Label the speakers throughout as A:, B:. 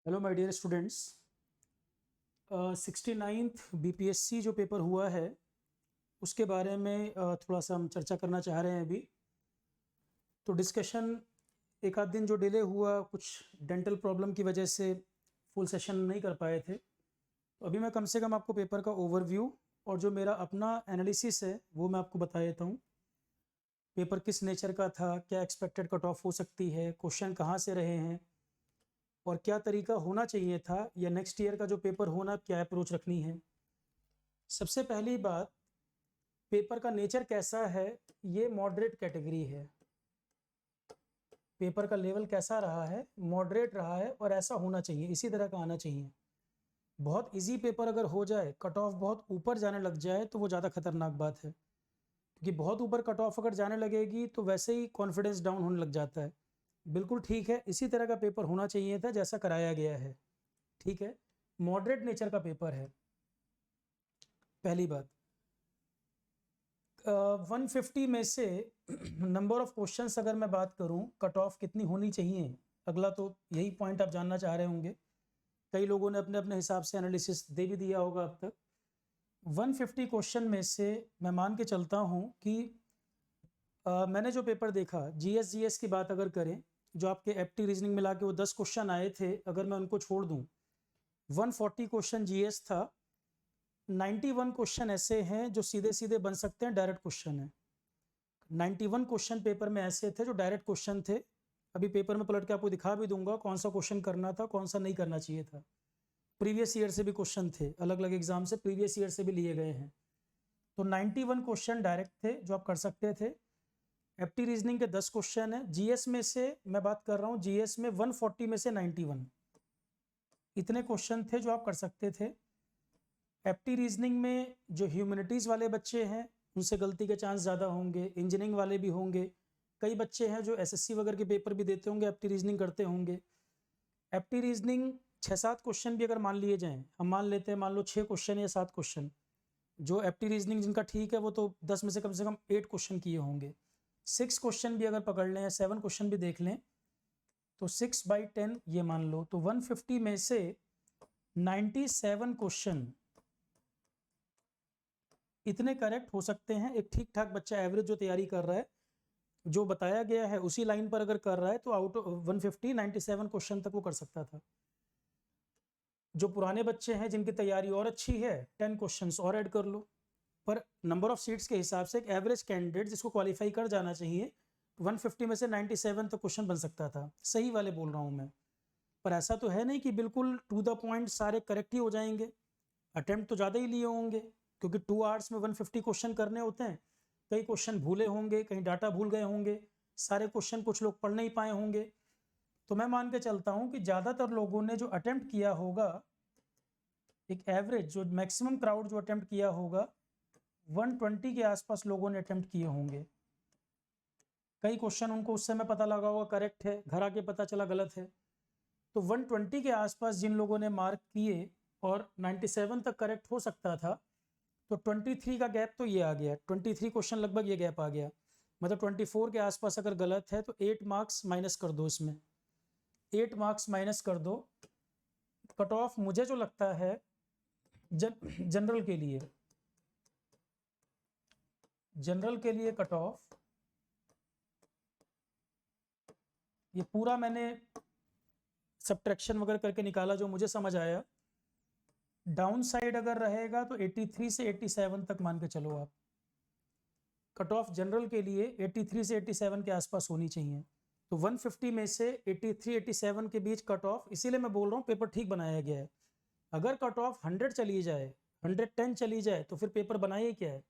A: Hello my dear students. 69th BPSC जो paper हुआ है उसके बारे में थोड़ा सा हम चर्चा करना चाह रहे हैं अभी। तो डिस्कशन एक आध दिन जो डिले हुआ, कुछ डेंटल प्रॉब्लम की वजह से फुल सेशन नहीं कर पाए थे। तो अभी मैं कम से कम आपको पेपर का ओवरव्यू और जो मेरा अपना एनालिसिस है वो मैं आपको बता देता हूँ। पेपर किस नेचर का था, क्या एक्सपेक्टेड कट ऑफ हो सकती है, क्वेश्चन कहाँ से रहे हैं और क्या तरीका होना चाहिए था, या नेक्स्ट ईयर का जो पेपर होना क्या अप्रोच रखनी है। सबसे पहली बात, पेपर का नेचर कैसा है। ये मॉडरेट कैटेगरी है। पेपर का लेवल कैसा रहा है, मॉडरेट रहा है और ऐसा होना चाहिए, इसी तरह का आना चाहिए। बहुत इजी पेपर अगर हो जाए, कट ऑफ बहुत ऊपर जाने लग जाए तो वो ज़्यादा खतरनाक बात है, क्योंकि बहुत ऊपर कट ऑफ अगर जाने लगेगी तो वैसे ही कॉन्फिडेंस डाउन होने लग जाता है। बिल्कुल ठीक है, इसी तरह का पेपर होना चाहिए था जैसा कराया गया है। ठीक है, मॉडरेट नेचर का पेपर है। पहली बात, 150 में से नंबर ऑफ क्वेश्चंस अगर मैं बात करूं, कट ऑफ कितनी होनी चाहिए, अगला तो यही पॉइंट आप जानना चाह रहे होंगे। कई लोगों ने अपने अपने हिसाब से एनालिसिस दे भी दिया होगा अब तक। 150 क्वेश्चन में से मैं मान के चलता हूं कि मैंने जो पेपर देखा, जीएस की बात अगर करें, जो आपके एप्टी रीजनिंग मिला के वो 10 क्वेश्चन आए थे, अगर मैं उनको छोड़ दूं, 140 क्वेश्चन जीएस था। 91 क्वेश्चन ऐसे हैं जो सीधे सीधे बन सकते हैं, डायरेक्ट क्वेश्चन है। 91 क्वेश्चन पेपर में ऐसे थे जो डायरेक्ट क्वेश्चन थे। अभी पेपर में पलट के आपको दिखा भी दूंगा कौन सा क्वेश्चन करना था, कौन सा नहीं करना चाहिए था। प्रीवियस ईयर से भी क्वेश्चन थे, अलग अलग एग्जाम से प्रीवियस ईयर से भी लिए गए हैं। तो 91 क्वेश्चन डायरेक्ट थे जो आप कर सकते थे। एप्टी रीजनिंग के 10 क्वेश्चन है। जीएस में से मैं बात कर रहा हूँ, जीएस में 140 में से 91 इतने क्वेश्चन थे जो आप कर सकते थे। एप्टी रीजनिंग में जो ह्यूमैनिटीज़ वाले बच्चे हैं उनसे गलती के चांस ज़्यादा होंगे, इंजीनियरिंग वाले भी होंगे, कई बच्चे हैं जो एसएससी वगैरह के पेपर भी देते होंगे, एप्टी रीजनिंग करते होंगे। एप्टी रीजनिंग 6-7 क्वेश्चन भी अगर मान लिए जाएँ, हम मान लेते हैं, मान लो 6 क्वेश्चन या 7 क्वेश्चन, जो एप्टी रीजनिंग जिनका ठीक है वो तो 10 में से कम 8 क्वेश्चन किए होंगे। 6 क्वेश्चन भी अगर पकड़ लें या 7 क्वेश्चन भी देख लें तो 6/10 ये मान लो, तो 150 में से 97 क्वेश्चन इतने करेक्ट हो सकते हैं। एक ठीक ठाक बच्चा, एवरेज जो तैयारी कर रहा है, जो बताया गया है उसी लाइन पर अगर कर रहा है, तो आउट ऑफ 150 97 क्वेश्चन तक वो कर सकता था। जो पुराने बच्चे हैं जिनकी तैयारी और अच्छी है, 10 क्वेश्चन और ऐड कर लो। पर नंबर ऑफ सीट्स के हिसाब से एक एवरेज कैंडिडेट जिसको क्वालिफाई कर जाना चाहिए, 150 में से 97 तक क्वेश्चन बन सकता था। सही वाले बोल रहा हूँ मैं। पर ऐसा तो है नहीं कि बिल्कुल टू द पॉइंट सारे करेक्ट ही हो जाएंगे। अटेम्प्ट तो ज़्यादा ही लिए होंगे, क्योंकि 2 आवर्स में 150 क्वेश्चन करने होते हैं। कई क्वेश्चन भूले होंगे, कहीं डाटा भूल गए होंगे, सारे क्वेश्चन कुछ लोग पढ़ नहीं पाए होंगे। तो मैं मान के चलता हूं कि ज़्यादातर लोगों ने जो अटेम्प्ट किया होगा, एक एवरेज जो मैक्सिमम क्राउड जो अटेम्प्ट किया होगा, 120 के आसपास लोगों ने अटेम्प्ट किए होंगे। कई क्वेश्चन उनको उस समय पता लगा होगा करेक्ट है, घर आके पता चला गलत है। तो 120 के आसपास जिन लोगों ने मार्क किए और 97 तक करेक्ट हो सकता था, तो 23 का गैप तो ये आ गया, 23 क्वेश्चन लगभग ये गैप आ गया। मतलब 24 के आसपास अगर गलत है तो 8 मार्क्स माइनस कर दो, इसमें 8 मार्क्स माइनस कर दो। कट ऑफ मुझे जो लगता है जनरल के लिए कट ऑफ, ये पूरा मैंने सब्ट्रैक्शन वगैरह करके निकाला, जो मुझे समझ आया, डाउन साइड अगर रहेगा तो 83 से 87 तक मान के चलो आप। कट ऑफ जनरल के लिए 83 से 87 के आसपास होनी चाहिए। तो 150 में से 83-87 के बीच कट ऑफ, इसीलिए मैं बोल रहा हूँ पेपर ठीक बनाया गया है। अगर कट ऑफ 100 चली जाए, 110 चली जाए, तो फिर पेपर बनाए क्या है।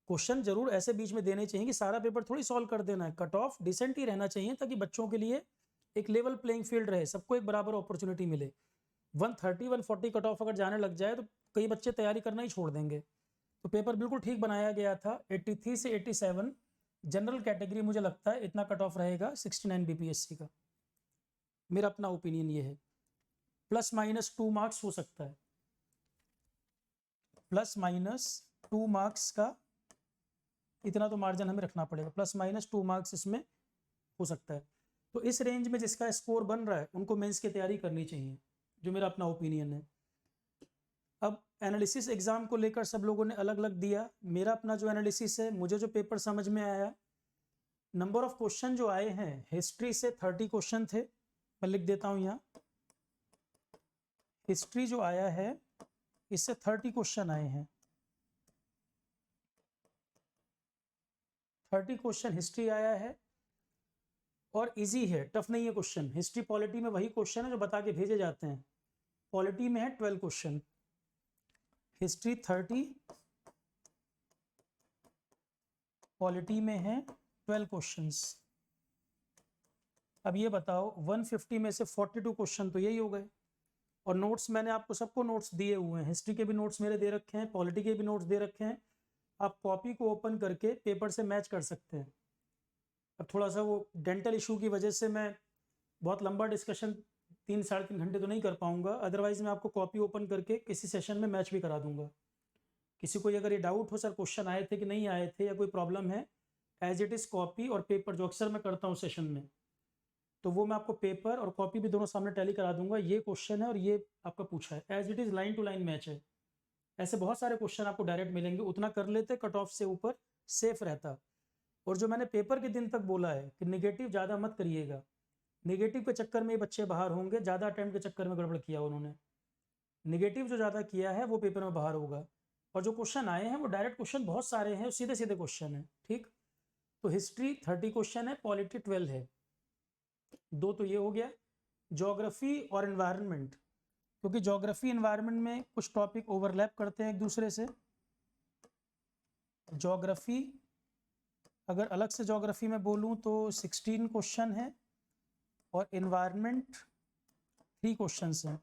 A: क्वेश्चन जरूर ऐसे बीच में देने चाहिए कि सारा पेपर थोड़ी सॉल्व कर देना है। कट ऑफ डिसेंट ही रहना चाहिए ताकि बच्चों के लिए एक लेवल प्लेइंग फील्ड रहे, सबको एक बराबर अपॉर्चुनिटी मिले। 130-140 कट ऑफ अगर जाने लग जाए तो कई बच्चे तैयारी करना ही छोड़ देंगे। तो पेपर बिल्कुल ठीक बनाया गया था। 83 से 87 जनरल कैटेगरी, मुझे लगता है इतना कट ऑफ रहेगा 69 बीपीएससी का। मेरा अपना ओपिनियन ये है। ±2 मार्क्स हो सकता है, ±2 मार्क्स का इतना तो मार्जिन हमें रखना पड़ेगा। ±2 मार्क्स इसमें हो सकता है। तो इस रेंज में जिसका स्कोर बन रहा है उनको मेंस की तैयारी करनी चाहिए, जो मेरा अपना ओपिनियन है। अब एनालिसिस एग्जाम को लेकर सब लोगों ने अलग अलग दिया। मेरा अपना जो एनालिसिस है, मुझे जो पेपर समझ में आया, नंबर ऑफ क्वेश्चन जो आए हैं, हिस्ट्री से 30 क्वेश्चन थे, मैं लिख देता हूं यहाँ। हिस्ट्री जो आया है इससे 30 क्वेश्चन आए हैं। 30 क्वेश्चन हिस्ट्री आया है और इजी है, टफ नहीं है क्वेश्चन। हिस्ट्री पॉलिटी में वही क्वेश्चन है जो बता के भेजे जाते हैं। पॉलिटी में है 12 क्वेश्चन, हिस्ट्री 30, पॉलिटी में है 12 क्वेश्चंस। अब ये बताओ 150 में से 42 क्वेश्चन तो यही हो गए। और नोट्स मैंने आपको सबको नोट्स दिए हुए हैं, हिस्ट्री के भी नोट्स मेरे दे रखे हैं, पॉलिटी के भी नोट्स दे रखे हैं। आप कॉपी को ओपन करके पेपर से मैच कर सकते हैं। अब थोड़ा सा वो डेंटल इशू की वजह से मैं बहुत लंबा डिस्कशन 3-3.5 घंटे तो नहीं कर पाऊंगा, अदरवाइज मैं आपको कॉपी ओपन करके किसी सेशन में मैच भी करा दूंगा। किसी को अगर ये डाउट हो सर क्वेश्चन आए थे कि नहीं आए थे या कोई प्रॉब्लम है, एज इट इज़ कॉपी और पेपर जो अक्सर मैं करता हूँ सेशन में, तो वो मैं आपको पेपर और कॉपी भी दोनों सामने टैली करा दूंगा। ये क्वेश्चन है और ये आपका पूछा है, as it is line to line match है। ऐसे बहुत सारे क्वेश्चन आपको डायरेक्ट मिलेंगे, उतना कर लेते कट ऑफ से ऊपर सेफ रहता। और जो मैंने पेपर के दिन तक बोला है कि निगेटिव ज़्यादा मत करिएगा, निगेटिव के चक्कर में ये बच्चे बाहर होंगे, ज़्यादा अटैम्प्ट के चक्कर में गड़बड़ किया उन्होंने। निगेटिव जो ज़्यादा किया है वो पेपर में बाहर होगा। और जो क्वेश्चन आए हैं वो डायरेक्ट क्वेश्चन बहुत सारे हैं, सीधे सीधे क्वेश्चन है। ठीक, तो हिस्ट्री 30 क्वेश्चन है, पॉलिटी 12 है। 2 तो ये हो गया। ज्योग्राफी और एनवायरनमेंट, क्योंकि ज्योग्राफी एनवायरनमेंट में कुछ टॉपिक ओवरलैप करते हैं एक दूसरे से। ज्योग्राफी अगर अलग से ज्योग्राफी में बोलूं तो 16 क्वेश्चन है और एनवायरनमेंट 3 क्वेश्चंस हैं।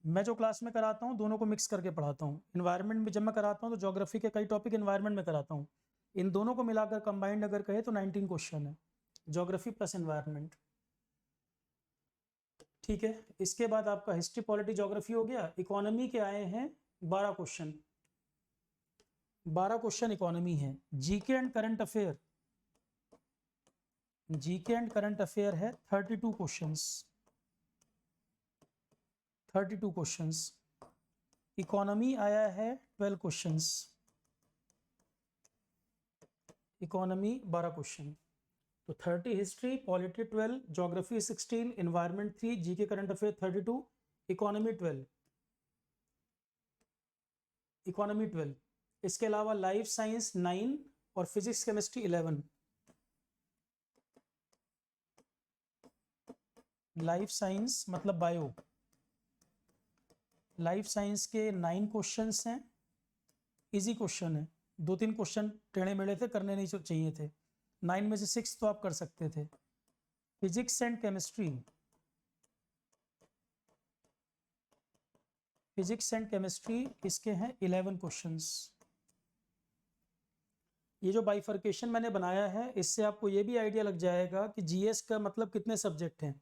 A: मैं जो क्लास में कराता हूँ दोनों को मिक्स करके पढ़ाता हूँ। एनवायरनमेंट में जब मैं कराता हूँ तो ज्योग्राफी के कई टॉपिक एनवायरनमेंट में कराता हूँ। इन दोनों को मिलाकर कंबाइंड अगर कहे तो 19 क्वेश्चन है, ज्योग्राफी प्लस एनवायरनमेंट। ठीक है, इसके बाद आपका हिस्ट्री पॉलिटी ज्योग्राफी हो गया। इकोनॉमी के आए हैं 12 क्वेश्चन, 12 क्वेश्चन इकोनॉमी है। GK and current affair, GK and current affair है 32 क्वेश्चंस, 32 क्वेश्चंस। इकोनॉमी आया है 12 क्वेश्चंस, इकोनॉमी 12 क्वेश्चन। तो 30 history, polity 12, geography 16, environment 3, GK current affair 32, economy 12, economy 12। इसके अलावा लाइफ साइंस 9 और फिजिक्स केमिस्ट्री 11। लाइफ साइंस मतलब bio, life science के 9 questions हैं, इजी क्वेश्चन है। 2-3 क्वेश्चन टेढ़े मेढ़े थे, करने नहीं चाहिए थे। 9 में से 6 तो आप कर सकते थे। Physics and chemistry, physics and chemistry इसके हैं 11 क्वेश्चंस। ये जो बाइफर्केशन मैंने बनाया है इससे आपको ये भी आइडिया लग जाएगा कि जीएस का मतलब कितने सब्जेक्ट हैं।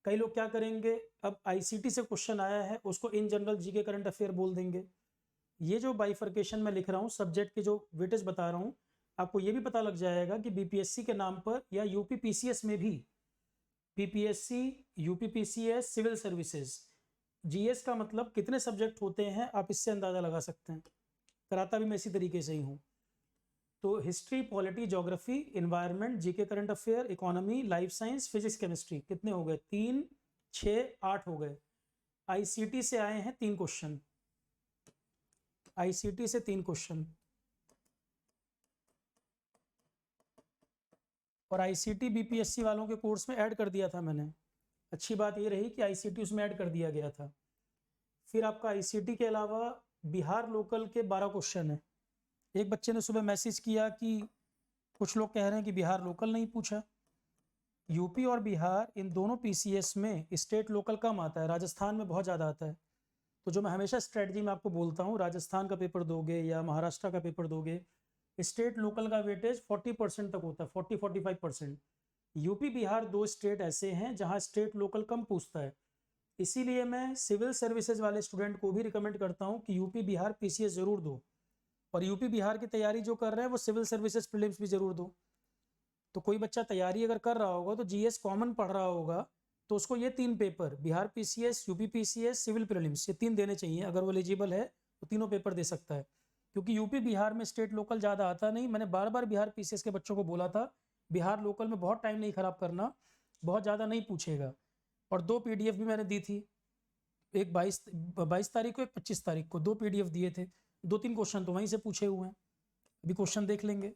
A: कई लोग क्या करेंगे, अब आईसीटी से क्वेश्चन आया है उसको in general GK current affair बोल देंगे। ये जो बाइफर्केशन मैं लिख रहा हूँ, सब्जेक्ट के जो वेटेज बता रहा हूँ, आपको ये भी पता लग जाएगा कि बीपीएससी के नाम पर या यूपी पीसीएस में भी, BPSC, UP PCS, civil services, GS का मतलब कितने सब्जेक्ट होते हैं आप इससे अंदाज़ा लगा सकते हैं। कराता भी मैं इसी तरीके से ही हूँ। तो history, polity, geography, environment, GK current affair, economy, life science, physics, chemistry, कितने हो गए? 3, 6, 8 हो गए। आईसीटी से आए हैं 3 क्वेश्चन, आईसीटी से 3 क्वेश्चन। और आईसीटी बीपीएससी वालों के कोर्स में ऐड कर दिया था मैंने। अच्छी बात ये रही कि आईसीटी उसमें ऐड कर दिया गया था। फिर आपका आईसीटी के अलावा बिहार लोकल के 12 क्वेश्चन है। एक बच्चे ने सुबह मैसेज किया कि कुछ लोग कह रहे हैं कि बिहार लोकल नहीं पूछा। यूपी और बिहार इन दोनों पीसीएस में स्टेट लोकल कम आता है, राजस्थान में बहुत ज़्यादा आता है। तो जो मैं हमेशा स्ट्रेटजी में आपको बोलता हूँ, राजस्थान का पेपर दोगे या महाराष्ट्र का पेपर दोगे, स्टेट लोकल का वेटेज 40% तक होता है, 40-45%। यूपी बिहार 2 स्टेट ऐसे हैं जहाँ स्टेट लोकल कम पूछता है। इसीलिए मैं सिविल सर्विसेज वाले स्टूडेंट को भी रिकमेंड करता हूँ कि यूपी बिहार पीसीएस ज़रूर दो। और यूपी बिहार की तैयारी जो कर रहे हैं वो सिविल सर्विसेज प्रीलिम्स भी ज़रूर दो। तो कोई बच्चा तैयारी अगर कर रहा होगा तो जीएस कॉमन पढ़ रहा होगा तो उसको ये 3 paper Bihar PCS, UP PCS, civil prelims, ये 3 देने चाहिए। अगर वो एलिजिबल है तो तीनों पेपर दे सकता है, क्योंकि यूपी बिहार में स्टेट लोकल ज़्यादा आता नहीं। मैंने बार बार बिहार पीसीएस के बच्चों को बोला था बिहार लोकल में बहुत टाइम नहीं ख़राब करना, बहुत ज़्यादा नहीं पूछेगा। और 2 पीडीएफ भी मैंने दी थी, एक 22 तारीख को, एक 25 तारीख को, 2 पीडीएफ दिए थे। 2-3 क्वेश्चन तो वहीं से पूछे हुए हैं, अभी क्वेश्चन देख लेंगे।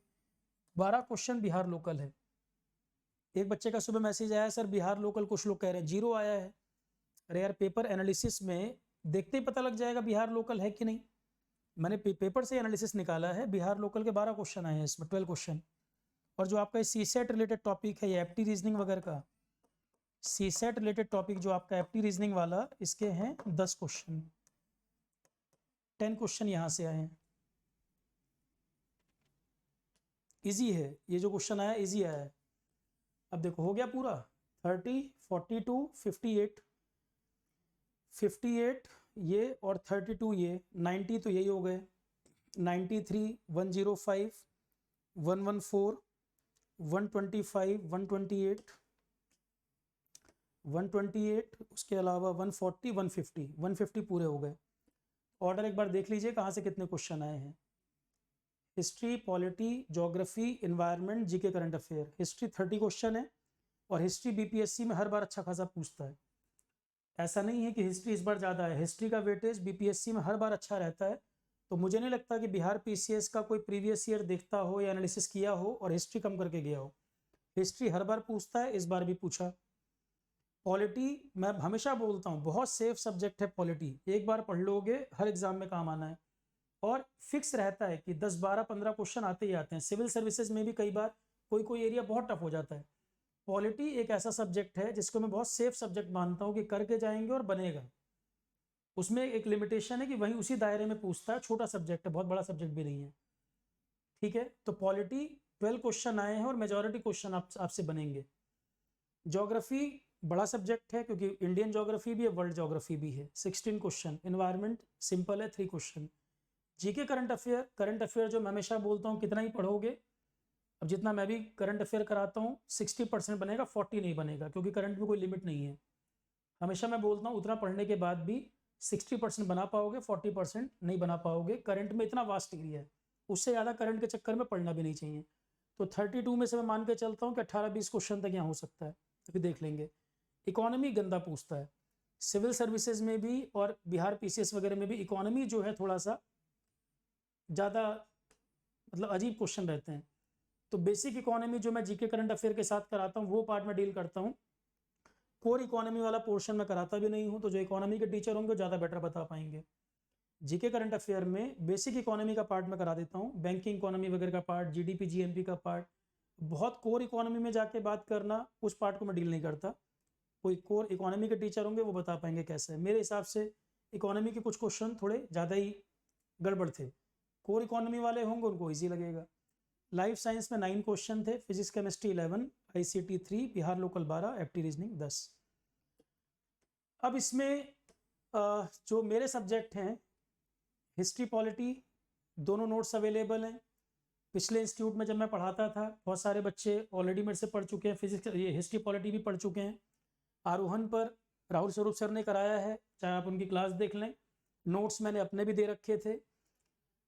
A: 12 क्वेश्चन बिहार लोकल है। एक बच्चे का सुबह मैसेज आया, सर बिहार लोकल कुछ लोग कह रहे हैं 0 आया है। अरे यार, पेपर एनालिसिस में देखते ही पता लग जाएगा बिहार लोकल है कि नहीं। मैंने पेपर से एनालिसिस निकाला है, बिहार लोकल के 12 क्वेश्चन आए हैं इसमें, 12 क्वेश्चन। और जो आपका सी सेट रिलेटेड टॉपिक है, ये एप्टी रीजनिंग वगैरह का सी सेट रिलेटेड टॉपिक जो आपका एप्टी रीजनिंग वाला, इसके हैं 10 क्वेश्चन, 10 क्वेश्चन यहाँ से आए हैं। इजी है ये जो क्वेश्चन आया, इजी आया है। अब देखो हो गया पूरा 30, 42, 58, 58 ये और 32 ये, 90 तो यही हो गए, 93, 105, 114, 125, 128, 128, उसके अलावा 140, 150, 150 पूरे हो गए। ऑर्डर एक बार देख लीजिए कहाँ से कितने क्वेश्चन आए हैं। History, polity, geography, environment, GK, current affair. History 30 question है और हिस्ट्री बीपीएससी में हर बार अच्छा खासा पूछता है। ऐसा नहीं है कि हिस्ट्री इस बार ज़्यादा है, हिस्ट्री का वेटेज बीपीएससी में हर बार अच्छा रहता है। तो मुझे नहीं लगता कि बिहार पीसीएस का कोई प्रीवियस ईयर देखता हो या एनालिसिस किया हो और हिस्ट्री कम करके गया हो। हिस्ट्री हर बार पूछता है, इस बार भी पूछा। पॉलिटी मैं हमेशा बोलता हूँ बहुत सेफ सब्जेक्ट है पॉलिटी, एक बार पढ़ लोगे हर एग्जाम में काम आना है। और फिक्स रहता है कि 10, 12, 15 क्वेश्चन आते ही आते हैं। सिविल सर्विसेज में भी कई बार कोई एरिया बहुत टफ हो जाता है। पॉलिटी एक ऐसा सब्जेक्ट है जिसको मैं बहुत सेफ सब्जेक्ट मानता हूँ कि करके जाएंगे और बनेगा। उसमें एक लिमिटेशन है कि वहीं उसी दायरे में पूछता है, छोटा सब्जेक्ट है, बहुत बड़ा सब्जेक्ट भी नहीं है। ठीक है, तो पॉलिटी 12 क्वेश्चन आए हैं और मेजॉरिटी क्वेश्चन आपसे बनेंगे। ज्योग्राफी बड़ा सब्जेक्ट है क्योंकि इंडियन ज्योग्राफी भी है, वर्ल्ड ज्योग्राफी भी है, 16 क्वेश्चन। इन्वायरमेंट सिंपल है, 3 क्वेश्चन। जीके, करंट अफेयर जो मैं हमेशा बोलता हूँ कितना ही पढ़ोगे, अब जितना मैं भी करंट अफेयर कराता हूँ 60% बनेगा, 40 नहीं बनेगा, क्योंकि करंट में कोई लिमिट नहीं है। हमेशा मैं बोलता हूँ उतना पढ़ने के बाद भी 60% बना पाओगे, 40% नहीं बना पाओगे। करंट में इतना वास्ट एरिया है, उससे ज़्यादा करंट के चक्कर में पढ़ना भी नहीं चाहिए। तो 32 में से मैं मान के चलता हूँ कि 18-20 क्वेश्चन तक यहाँ हो सकता है, अभी देख लेंगे। इकोनॉमी गंदा पूछता है, सिविल सर्विसेज में भी और बिहार पीसीएस वगैरह में भी इकोनॉमी जो है थोड़ा सा ज़्यादा मतलब अजीब क्वेश्चन रहते हैं। तो बेसिक इकोनॉमी जो मैं जीके करंट अफेयर के साथ कराता हूँ वो पार्ट में डील करता हूँ। कोर इकोनॉमी वाला पोर्शन में कराता भी नहीं हूँ, तो जो इकोनॉमी के टीचर होंगे ज़्यादा बेटर बता पाएंगे। जीके करंट अफेयर में बेसिक इकोनॉमी का पार्ट में करा देता हूँ, बैंकिंग इकोनॉमी वगैरह का पार्ट, जीडीपी जीएनपी का पार्ट। बहुत कोर इकोनॉमी में जाके बात करना, उस पार्ट को मैं डील नहीं करता। कोई कोर इकोनॉमी के टीचर होंगे वो बता पाएंगे कैसे है। मेरे हिसाब से इकोनॉमी के कुछ क्वेश्चन थोड़े ज़्यादा ही गड़बड़ थे, कोर इकोनॉमी वाले होंगे उनको ईजी लगेगा। लाइफ साइंस में 9 क्वेश्चन थे, physics chemistry 11, ICT 3, Bihar local 12, एप्टी रीजनिंग 10। अब इसमें जो मेरे सब्जेक्ट हैं हिस्ट्री, पॉलिटी, दोनों नोट्स अवेलेबल हैं। पिछले इंस्टीट्यूट में जब मैं पढ़ाता था बहुत सारे बच्चे ऑलरेडी मेरे से पढ़ चुके हैं, फिजिक्स ये हिस्ट्री पॉलिटी भी पढ़ चुके हैं। आरोहन पर राहुल स्वरूप सर ने कराया है, चाहे आप उनकी क्लास देख लें। नोट्स मैंने अपने भी दे रखे थे।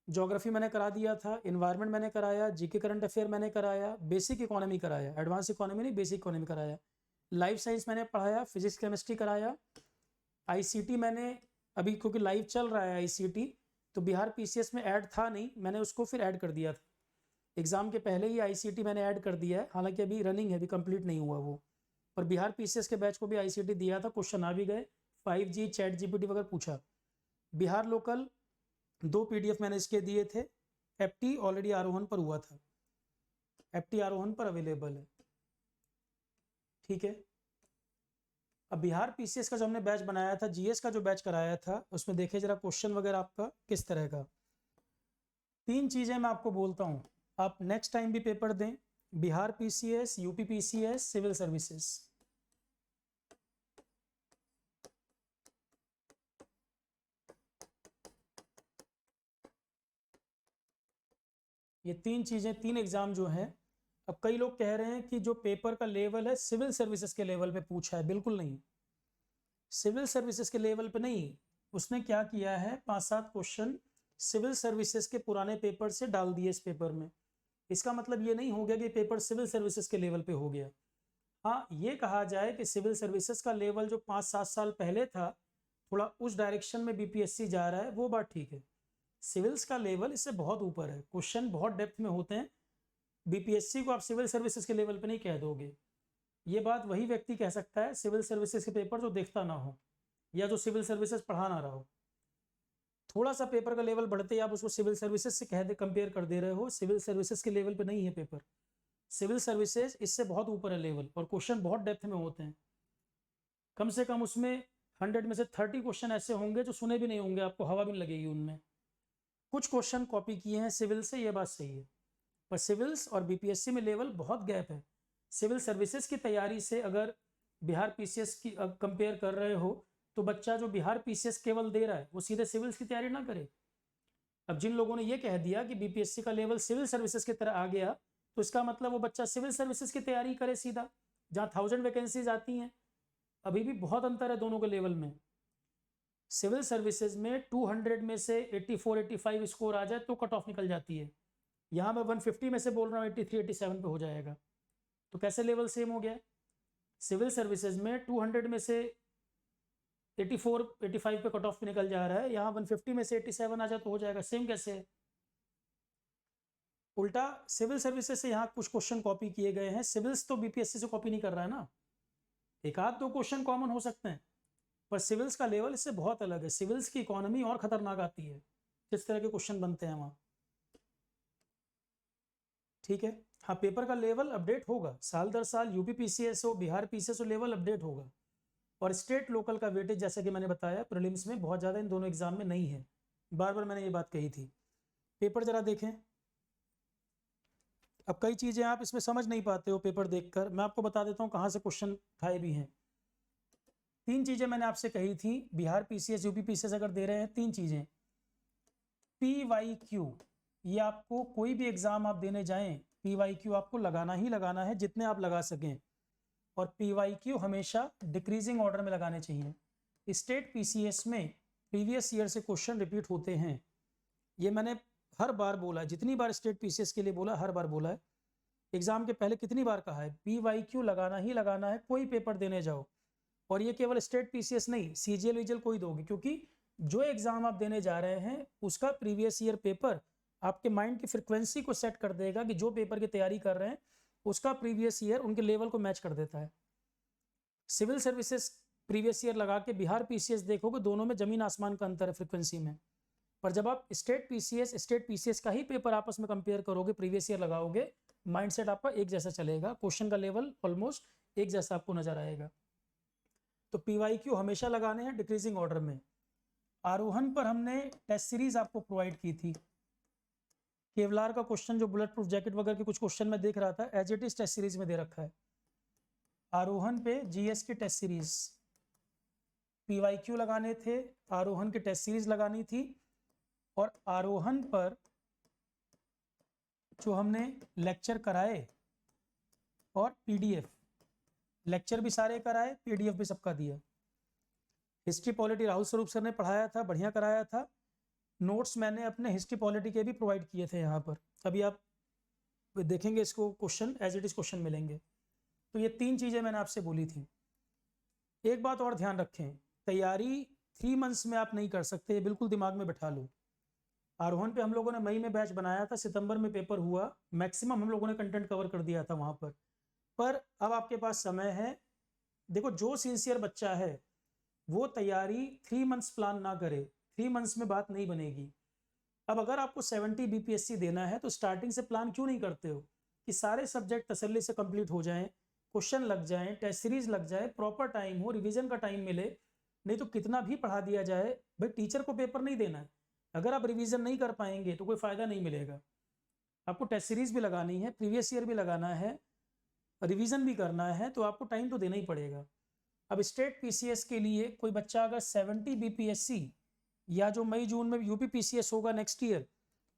A: ज्योग्राफी मैंने करा दिया था, इन्वायरमेंट मैंने कराया, जीके करंट अफेयर मैंने कराया, बेसिक इकोनॉमी कराया, एडवांस इकोनॉमी नहीं बेसिक इकोनॉमी कराया। लाइफ साइंस मैंने पढ़ाया, फिजिक्स केमिस्ट्री कराया। आईसीटी मैंने अभी क्योंकि लाइव चल रहा है आईसीटी, तो बिहार पीसीएस में ऐड था नहीं, मैंने उसको फिर ऐड कर दिया था। एग्जाम के पहले ही आईसीटी मैंने ऐड कर दिया है, हालांकि अभी रनिंग है, अभी कंप्लीट नहीं हुआ वो। पर बिहार पीसीएस के बैच को भी आईसीटी दिया था, क्वेश्चन आ भी गए। 5G चैट जीपीटी वगैरह पूछा। बिहार लोकल 2 पीडीएफ मैंने इसके दिए थे। एप्टी ऑलरेडी आरोहन पर हुआ था, एप्टी आरोहन पर अवेलेबल है। ठीक है, अब बिहार पीसीएस का जो हमने बैच बनाया था, जीएस का जो बैच कराया था, उसमें देखिए जरा क्वेश्चन वगैरह आपका किस तरह का। 3 चीज़ें मैं आपको बोलता हूँ, आप नेक्स्ट टाइम भी पेपर दें, Bihar PCS, UP PCS, civil services. ये 3 चीज़ें, 3 एग्ज़ाम जो हैं अब कई लोग कह रहे हैं कि जो पेपर का लेवल है सिविल सर्विसेज के लेवल पे पूछा है, बिल्कुल नहीं, सिविल सर्विसेज के लेवल पे नहीं। उसने क्या किया है, 5-7 क्वेश्चन सिविल सर्विसेज के पुराने पेपर से डाल दिए इस पेपर में। इसका मतलब ये नहीं हो गया कि पेपर सिविल सर्विसेज के लेवल पे हो गया। हाँ, ये कहा जाए कि सिविल सर्विसेज का लेवल जो 5-7 साल पहले था, थोड़ा उस डायरेक्शन में बीपीएससी जा रहा है, वो बात ठीक है। सिविल्स का लेवल इससे बहुत ऊपर है, क्वेश्चन बहुत डेप्थ में होते हैं। बीपीएससी को आप सिविल सर्विसेज के लेवल पे नहीं कह दोगे। ये बात वही व्यक्ति कह सकता है सिविल सर्विसेज के पेपर जो देखता ना हो या जो सिविल सर्विसेज पढ़ा ना रहा हो। थोड़ा सा पेपर का लेवल बढ़ते ही आप उसको सिविल सर्विसेज से कह दे, कंपेयर कर दे रहे हो। सिविल सर्विसेज के लेवल पे नहीं है पेपर, सिविल सर्विसेज इससे बहुत ऊपर है लेवल, और क्वेश्चन बहुत डेप्थ में होते हैं। कम से कम उसमें 100 में से 30 क्वेश्चन ऐसे होंगे जो सुने भी नहीं होंगे, आपको हवा भी नहीं लगेगी उनमें। कुछ क्वेश्चन कॉपी किए हैं सिविल से, ये बात सही है, पर सिविल्स और बीपीएससी में लेवल बहुत गैप है। सिविल सर्विसेज की तैयारी से अगर बिहार पीसीएस की कंपेयर कर रहे हो, तो बच्चा जो बिहार पीसीएस केवल दे रहा है वो सीधे सिविल्स की तैयारी ना करे। अब जिन लोगों ने ये कह दिया कि बीपीएससी का लेवल सिविल सर्विसेज की तरह आ गया, तो इसका मतलब वो बच्चा सिविल सर्विसेज की तैयारी करे सीधा, जहाँ 1000 वैकेंसीज आती हैं। अभी भी बहुत अंतर है दोनों के लेवल में। सिविल सर्विसेज में 200 में से 84-85 स्कोर आ जाए तो कट ऑफ निकल जाती है। यहाँ मैं 150 में से बोल रहा हूँ 83-87 पे हो जाएगा, तो कैसे लेवल सेम हो गया। सिविल सर्विसेज में 200 में से 84-85 पे कट ऑफ पे निकल जा रहा है, यहाँ 150 में से 87 आ जाए तो हो जाएगा, सेम कैसे है। उल्टा सिविल सर्विसेज से यहाँ कुछ क्वेश्चन कॉपी किए गए हैं, सिविल्स तो बीपीएससी से कॉपी नहीं कर रहा है ना। एक आध दो क्वेश्चन कॉमन हो सकते हैं, पर सिविल्स का लेवल इससे बहुत अलग है। सिविल्स की इकोनॉमी और खतरनाक आती है, किस तरह के क्वेश्चन बनते हैं वहाँ। ठीक है, हाँ, पेपर का लेवल अपडेट होगा साल दर साल, यूपी पीसीएस हो, बिहार पीसीएस हो, लेवल अपडेट होगा। और स्टेट लोकल का वेटेज जैसा कि मैंने बताया प्रीलिम्स में बहुत ज़्यादा इन दोनों एग्जाम में नहीं है, बार बार मैंने ये बात कही थी। पेपर जरा देखें। अब कई चीज़ें आप इसमें समझ नहीं पाते हो पेपर देखकर, मैं आपको बता देता हूँ कहाँ से क्वेश्चन उठाए भी हैं। 3 चीज़ें मैंने आपसे कही थी, बिहार पीसीएस यूपी पीसीएस अगर दे रहे हैं 3 चीज़ें। PYQ, ये आपको कोई भी एग्ज़ाम आप देने जाएं, PYQ आपको लगाना ही लगाना है, जितने आप लगा सकें। और PYQ हमेशा डिक्रीजिंग ऑर्डर में लगाने चाहिए। स्टेट पीसीएस में प्रीवियस ईयर से क्वेश्चन रिपीट होते हैं, ये मैंने हर बार बोला है, जितनी बार स्टेट पीसीएस के लिए बोला हर बार बोला है। एग्जाम के पहले कितनी बार कहा है, PYQ लगाना ही लगाना है, कोई पेपर देने जाओ। और ये केवल स्टेट पीसीएस नहीं, सीजीएल वीजीएल कोई दोगे, क्योंकि जो एग्जाम आप देने जा रहे हैं उसका प्रीवियस ईयर पेपर आपके माइंड की फ्रिक्वेंसी को सेट कर देगा कि जो पेपर की तैयारी कर रहे हैं उसका प्रीवियस ईयर उनके लेवल को मैच कर देता है। सिविल सर्विसेज प्रीवियस ईयर लगा के बिहार पीसीएस देखोगे, दोनों में जमीन आसमान का अंतर है फ्रिक्वेंसी में। पर जब आप स्टेट पीसीएस का ही पेपर आपस में कंपेयर करोगे, प्रीवियस ईयर लगाओगे, माइंडसेट आपका एक जैसा चलेगा, क्वेश्चन का लेवल ऑलमोस्ट एक जैसा आपको नजर आएगा। तो PYQ हमेशा लगाने हैं डिक्रीजिंग ऑर्डर में। आरोहण पर हमने टेस्ट सीरीज आपको प्रोवाइड की थी। केवलार का क्वेश्चन जो बुलेट प्रूफ जैकेट वगैरह के कुछ क्वेश्चन में देख रहा था, as it is test series में दे रखा है। आरोहण पे जीएस की टेस्ट सीरीज, PYQ लगाने थे, आरोहण की टेस्ट सीरीज लगानी थी। और आरोहण पर जो हमने लेक्चर कराए और PDF, लेक्चर भी सारे कराए, PDF भी सबका दिया। हिस्ट्री पॉलिटी राहुल स्वरूप सर ने पढ़ाया था, बढ़िया कराया था। नोट्स मैंने अपने हिस्ट्री पॉलिटी के भी प्रोवाइड किए थे यहाँ पर, अभी आप देखेंगे इसको, question as it is question मिलेंगे। तो ये 3 चीज़ें मैंने आपसे बोली थी। एक बात और ध्यान रखें, तैयारी 3 मंथ्स में आप नहीं कर सकते, ये बिल्कुल दिमाग में बैठा लो। आरोहण पे हम लोगों ने मई में बैच बनाया था, सितंबर में पेपर हुआ, मैक्सिमम हम लोगों ने कंटेंट कवर कर दिया था वहाँ पर अब आपके पास समय है। देखो, जो सिंसियर बच्चा है वो तैयारी 3 मंथ्स प्लान ना करे, 3 मंथ्स में बात नहीं बनेगी। अब अगर आपको 70 बीपीएससी देना है तो स्टार्टिंग से प्लान क्यों नहीं करते हो कि सारे सब्जेक्ट तसल्ली से कंप्लीट हो जाएं, क्वेश्चन लग जाएं, टेस्ट सीरीज लग जाए, प्रॉपर टाइम हो, रिवीजन का टाइम मिले। नहीं तो कितना भी पढ़ा दिया जाए, भाई टीचर को पेपर नहीं देना है, अगर आप रिवीजन नहीं कर पाएंगे तो कोई फ़ायदा नहीं मिलेगा। आपको टेस्ट सीरीज भी लगानी है, प्रीवियस ईयर भी लगाना है, रिवीजन भी करना है, तो आपको टाइम तो देना ही पड़ेगा। अब स्टेट पीसीएस के लिए कोई बच्चा अगर 70 बीपीएससी या जो मई जून में यूपी पीसीएस होगा नेक्स्ट ईयर,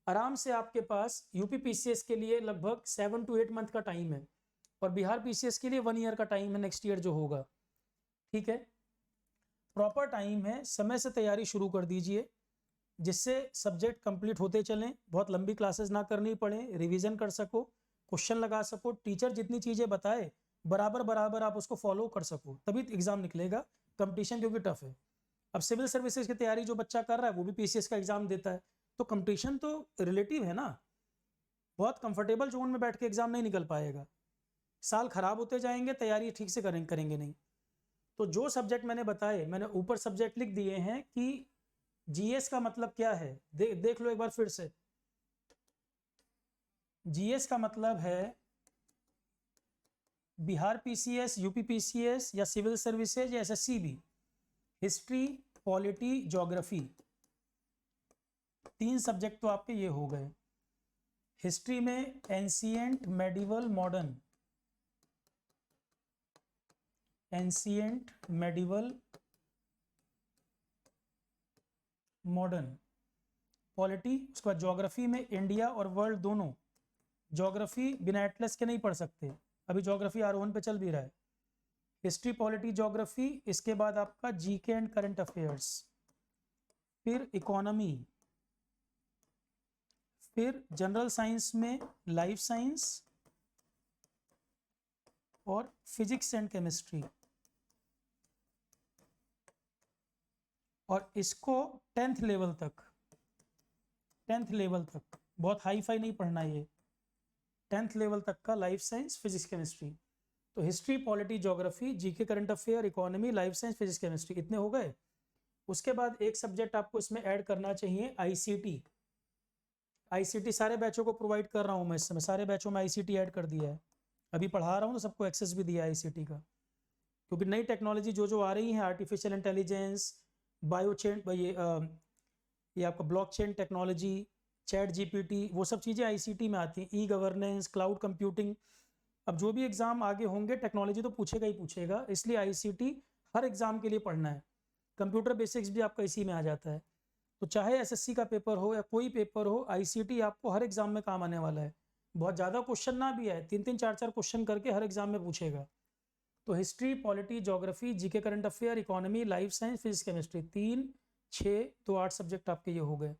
A: आराम से आपके पास यूपी पीसीएस के लिए लगभग 7 to 8 मंथ का टाइम है और बिहार पीसीएस के लिए 1 ईयर का टाइम है नेक्स्ट ईयर जो होगा। ठीक है, प्रॉपर टाइम है, समय से तैयारी शुरू कर दीजिए जिससे सब्जेक्ट कंप्लीट होते चलें, बहुत लंबी क्लासेस ना करनी पड़े, रिवीजन कर सको, क्वेश्चन लगा सको, टीचर जितनी चीज़ें बताए बराबर बराबर आप उसको फॉलो कर सको, तभी एग्जाम निकलेगा। कंपटीशन क्योंकि टफ है। अब सिविल सर्विसेज की तैयारी जो बच्चा कर रहा है वो भी पीसीएस का एग्जाम देता है, तो कंपटीशन तो रिलेटिव है ना, बहुत कंफर्टेबल जोन में बैठ के एग्जाम नहीं निकल पाएगा, साल खराब होते जाएंगे, तैयारी ठीक से करेंगे नहीं। तो जो सब्जेक्ट मैंने बताए, मैंने ऊपर सब्जेक्ट लिख दिए हैं कि जीएस का मतलब क्या है, देख लो एक बार फिर से। जीएस का मतलब है बिहार पीसीएस, यूपी पीसीएस या सिविल सर्विसेज या एसएससी भी, हिस्ट्री, पॉलिटी, ज्योग्राफी, 3 सब्जेक्ट तो आपके ये हो गए। हिस्ट्री में ancient, medieval, modern, ancient, medieval, modern, polity. उसके बाद ज्योग्राफी में इंडिया और वर्ल्ड दोनों, ज्योग्राफी बिना एटलस के नहीं पढ़ सकते, अभी ज्योग्राफी आरोहण पे चल भी रहा है। हिस्ट्री, पॉलिटी, ज्योग्राफी, इसके बाद आपका जीके एंड करंट अफेयर्स, फिर इकोनॉमी, फिर जनरल साइंस में लाइफ साइंस और फिजिक्स एंड केमिस्ट्री। और इसको 10th लेवल तक, 10th लेवल तक, बहुत हाई फाई नहीं पढ़ना ये, 10th लेवल तक का लाइफ साइंस, फिजिक्स, केमिस्ट्री। तो history, polity, geography, GK, current affair, economy, life science, physics, chemistry, इतने हो गए। उसके बाद एक सब्जेक्ट आपको इसमें ऐड करना चाहिए, आईसीटी। आईसीटी सारे बैचों को प्रोवाइड कर रहा हूँ मैं इस समय, सारे बैचों में आईसीटी ऐड कर दिया है, अभी पढ़ा रहा हूँ तो सबको एक्सेस भी दिया है आईसीटी का, क्योंकि नई टेक्नोलॉजी जो आ रही है, आर्टिफिशियल इंटेलिजेंस, बायोचेन, ये आपका ब्लॉकचेन टेक्नोलॉजी, चैट जीपीटी, वो सब चीज़ें आईसीटी में आती हैं, ई गवर्नेंस, क्लाउड कंप्यूटिंग। अब जो भी एग्जाम आगे होंगे टेक्नोलॉजी तो पूछेगा ही पूछेगा, इसलिए आईसीटी हर एग्जाम के लिए पढ़ना है। कंप्यूटर बेसिक्स भी आपका इसी में आ जाता है, तो चाहे एसएससी का पेपर हो या कोई पेपर हो, आईसीटी आपको हर एग्जाम में काम आने वाला है। बहुत ज़्यादा क्वेश्चन ना भी आए, 3-3 4-4 क्वेश्चन करके हर एग्जाम में पूछेगा। तो history, polity, geography, GK, current affair, economy, life science, physics, chemistry, 3, 6 तो 8 सब्जेक्ट आपके ये हो गए।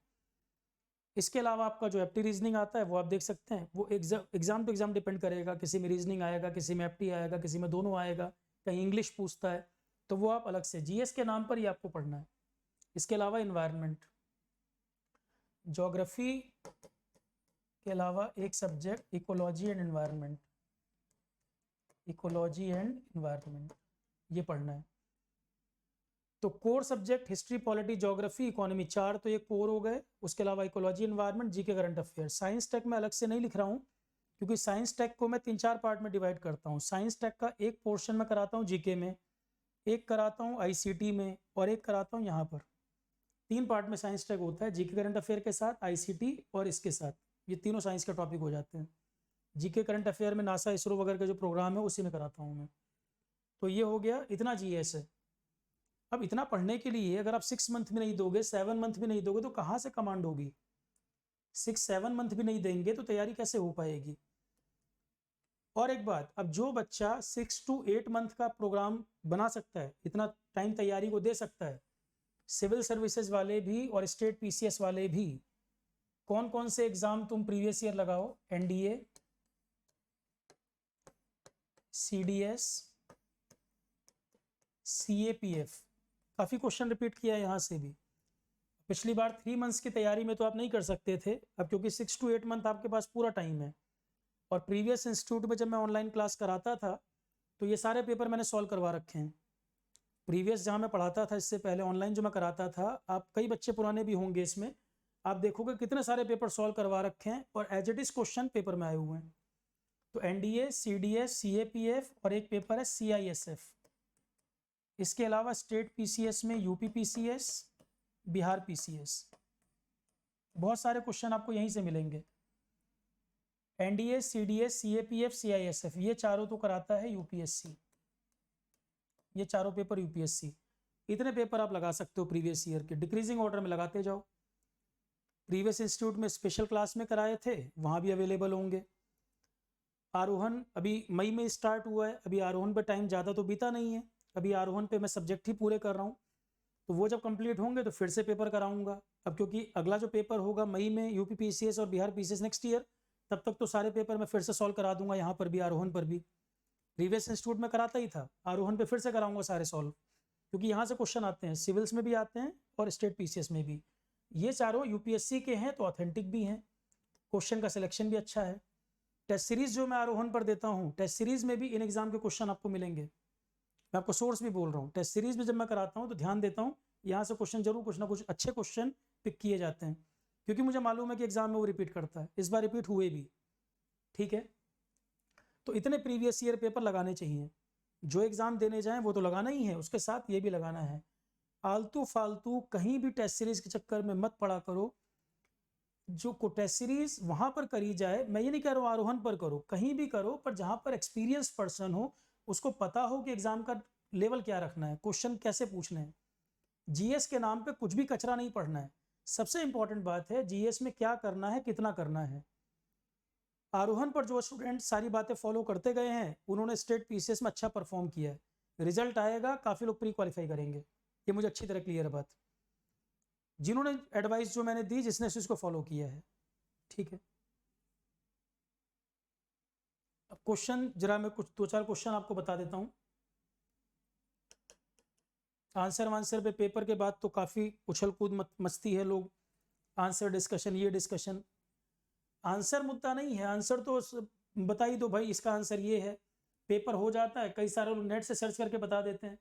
A: इसके अलावा आपका जो एप्टी रीजनिंग आता है वो आप देख सकते हैं, वो एग्जाम टू एग्जाम डिपेंड करेगा, किसी में रीजनिंग आएगा, किसी में एप्टी आएगा, किसी में दोनों आएगा, कहीं इंग्लिश पूछता है, तो वो आप अलग से जीएस के नाम पर ही आपको पढ़ना है। इसके अलावा इन्वायरमेंट, ज्योग्राफी के अलावा एक subject ecology and environment, ecology and environment ये पढ़ना है। तो core subject history, polity, geography, economy, 4 तो ये कोर हो गए। उसके अलावा ecology, environment, GK, current affair. Science tech में अलग से नहीं लिख रहा हूँ, क्योंकि साइंस टेक को मैं 3-4 पार्ट में डिवाइड करता हूँ। साइंस टेक का एक पोर्शन में कराता हूँ जीके में, एक कराता हूँ आईसीटी में, और एक कराता हूँ यहाँ पर। 3 पार्ट में साइंस टेक होता है, जीके करंट अफेयर के साथ, आईसीटी और इसके साथ, ये तीनों साइंस के टॉपिक हो जाते हैं। जीके करंट अफेयर में नासा, इसरो वगैरह के जो प्रोग्राम है उसी में कराता हूँ मैं। तो ये हो गया, इतना जीएस है। अब इतना पढ़ने के लिए अगर आप 6 मंथ में नहीं दोगे, 7 मंथ में नहीं दोगे, तो कहाँ से कमांड होगी? 6-7 मंथ भी नहीं देंगे तो तैयारी कैसे हो पाएगी? और एक बात, अब जो बच्चा 6 to 8 मंथ का प्रोग्राम बना सकता है, इतना टाइम तैयारी को दे सकता है, सिविल सर्विसेज वाले भी और स्टेट पीसीएस वाले भी, कौन कौन से एग्जाम तुम प्रीवियस ईयर लगाओ, एनडीए, सीडीएस, सीएपीएफ, काफ़ी क्वेश्चन रिपीट किया है यहाँ से भी। पिछली बार 3 मंथ्स की तैयारी में तो आप नहीं कर सकते थे, अब क्योंकि 6 to 8 मंथ आपके पास पूरा टाइम है। और प्रीवियस इंस्टीट्यूट में जब मैं ऑनलाइन क्लास कराता था तो ये सारे पेपर मैंने सॉल्व करवा रखे हैं। प्रीवियस जहाँ मैं पढ़ाता था इससे पहले ऑनलाइन जो मैं कराता था, आप कई बच्चे पुराने भी होंगे इसमें, आप देखोगे कितने सारे पेपर सॉल्व करवा रखे हैं और as it is question paper में आए हुए हैं। तो एनडीए, सीडीएस, सीएपीएफ और एक पेपर है सीआईएसएफ। इसके अलावा स्टेट पीसीएस में यूपी पीसीएस, बिहार पीसीएस, बहुत सारे क्वेश्चन आपको यहीं से मिलेंगे। एनडीए, सीडीएस, सीएपीएफ, सीआईएसएफ, ये चारों तो कराता है यूपीएससी, ये चारों पेपर यूपीएससी। इतने पेपर आप लगा सकते हो प्रीवियस ईयर के, डिक्रीजिंग ऑर्डर में लगाते जाओ। प्रीवियस इंस्टीट्यूट में स्पेशल क्लास में कराए थे, वहाँ भी अवेलेबल होंगे। आरोहण अभी मई में स्टार्ट हुआ है, अभी आरोहण पे टाइम ज़्यादा तो बीता नहीं है, अभी आरोहण पे मैं सब्जेक्ट ही पूरे कर रहा हूँ, तो वो जब कंप्लीट होंगे तो फिर से पेपर कराऊंगा। अब क्योंकि अगला जो पेपर होगा मई में यूपी पीसीएस और बिहार पीसीएस नेक्स्ट ईयर, तब तक तो सारे पेपर मैं फिर से सॉल्व करा दूंगा, यहाँ पर भी आरोहण पर भी। प्रीवियस इंस्टीट्यूट में कराता ही था, आरोहण पे फिर से कराऊंगा सारे सॉल्व, क्योंकि यहाँ से क्वेश्चन आते हैं, सिविल्स में भी आते हैं और स्टेट पीसीएस में भी। ये चारों यूपीएससी के हैं तो ऑथेंटिक भी हैं, क्वेश्चन का सिलेक्शन भी अच्छा है। टेस्ट सीरीज जो मैं आरोहण पर देता हूँ, टेस्ट सीरीज में भी इन एग्जाम के क्वेश्चन आपको मिलेंगे। मैं आपको सोर्स भी बोल रहा हूँ, टेस्ट सीरीज में जब मैं कराता हूँ तो ध्यान देता हूँ, यहाँ से क्वेश्चन जरूर कुछ ना कुछ अच्छे क्वेश्चन पिक किए जाते हैं, क्योंकि मुझे मालूम है कि एग्जाम में वो रिपीट करता है, इस बार रिपीट हुए भी। ठीक है, तो इतने प्रीवियस ईयर पेपर लगाने चाहिए, जो एग्जाम देने जाएं वो तो लगाना ही है, उसके साथ ये भी लगाना है। आलतू फालतू कहीं भी टेस्ट सीरीज के चक्कर में मत पड़ा करो। जो को टेस्ट सीरीज वहां पर करी जाए, मैं ये नहीं कह रहा हूँ आरोहण पर करो, कहीं भी करो, पर जहां पर एक्सपीरियंस पर्सन हो, उसको पता हो कि एग्जाम का लेवल क्या रखना है, क्वेश्चन कैसे पूछने हैं। जीएस के नाम पे कुछ भी कचरा नहीं पढ़ना है। सबसे इंपॉर्टेंट बात है जीएस में क्या करना है, कितना करना है। आरोहण पर जो स्टूडेंट सारी बातें फॉलो करते गए हैं, उन्होंने स्टेट पीसीएस में अच्छा परफॉर्म किया है, रिजल्ट आएगा, काफ़ी लोग प्री क्वालिफाई करेंगे, ये मुझे अच्छी तरह क्लियर है बात, जिन्होंने एडवाइस जो मैंने दी, जिसने इसको फॉलो किया है। ठीक है, अब क्वेश्चन जरा मैं कुछ 2-4 क्वेश्चन आपको बता देता हूँ। आंसर वांसर पे पेपर के बाद तो काफ़ी उछल कूद मस्ती है, लोग आंसर डिस्कशन, ये डिस्कशन। आंसर मुद्दा नहीं है, आंसर तो बता ही दो भाई, इसका आंसर ये है, पेपर हो जाता है, कई सारे लोग नेट से सर्च करके बता देते हैं।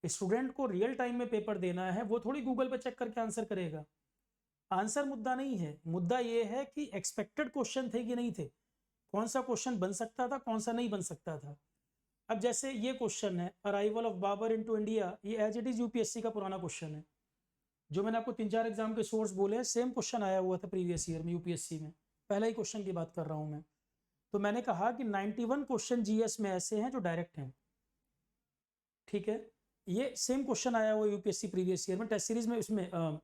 A: स्टूडेंट को रियल टाइम में पेपर देना है, वो थोड़ी गूगल पे चेक करके आंसर करेगा। आंसर मुद्दा नहीं है, मुद्दा ये है कि एक्सपेक्टेड क्वेश्चन थे कि नहीं थे, कौन सा क्वेश्चन बन सकता था, कौन सा नहीं बन सकता था। अब जैसे ये क्वेश्चन है, arrival of Babur into India, ये एज इट इज यूपीएससी का पुराना क्वेश्चन है, जो मैंने आपको 3-4 एग्जाम के सोर्स बोले, सेम क्वेश्चन आया हुआ था प्रीवियस ईयर में यूपीएससी में, पहला ही क्वेश्चन की बात कर रहा हूँ मैं। तो मैंने कहा कि 91 क्वेश्चन जीएस में ऐसे हैं जो डायरेक्ट हैं। ठीक है, ये सेम क्वेश्चन आया हुआ यूपीएससी प्रीवियस ईयर में, टेस्ट सीरीज में, उसमें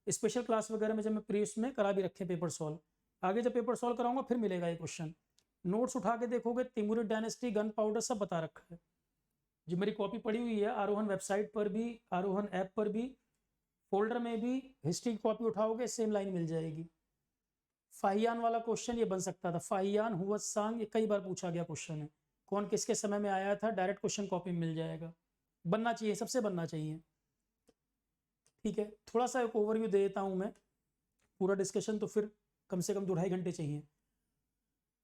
A: स्पेशल क्लास वगैरह में जब मैं प्रीवियस में करा भी रखे पेपर सॉल्व, आगे जब पेपर सॉल्व कराऊंगा फिर मिलेगा ये क्वेश्चन। नोट्स उठा के देखोगे, तिमुरिड डायनेस्टी, गन पाउडर सब बता रखा है, जो मेरी कॉपी पड़ी हुई है आरोहण वेबसाइट पर भी, आरोहण ऐप पर भी, फोल्डर में भी, हिस्ट्री की कॉपी उठाओगे सेम लाइन मिल जाएगी। फाहियान वाला क्वेश्चन ये बन सकता था, फाहियान हुआ सांग, ये कई बार पूछा गया क्वेश्चन है, कौन किसके समय में आया था, डायरेक्ट क्वेश्चन कॉपी में मिल जाएगा, बनना चाहिए, सबसे बनना चाहिए। ठीक है, थोड़ा सा एक ओवरव्यू दे देता हूँ मैं, पूरा डिस्कशन तो फिर कम से कम 2-2.5 घंटे चाहिए।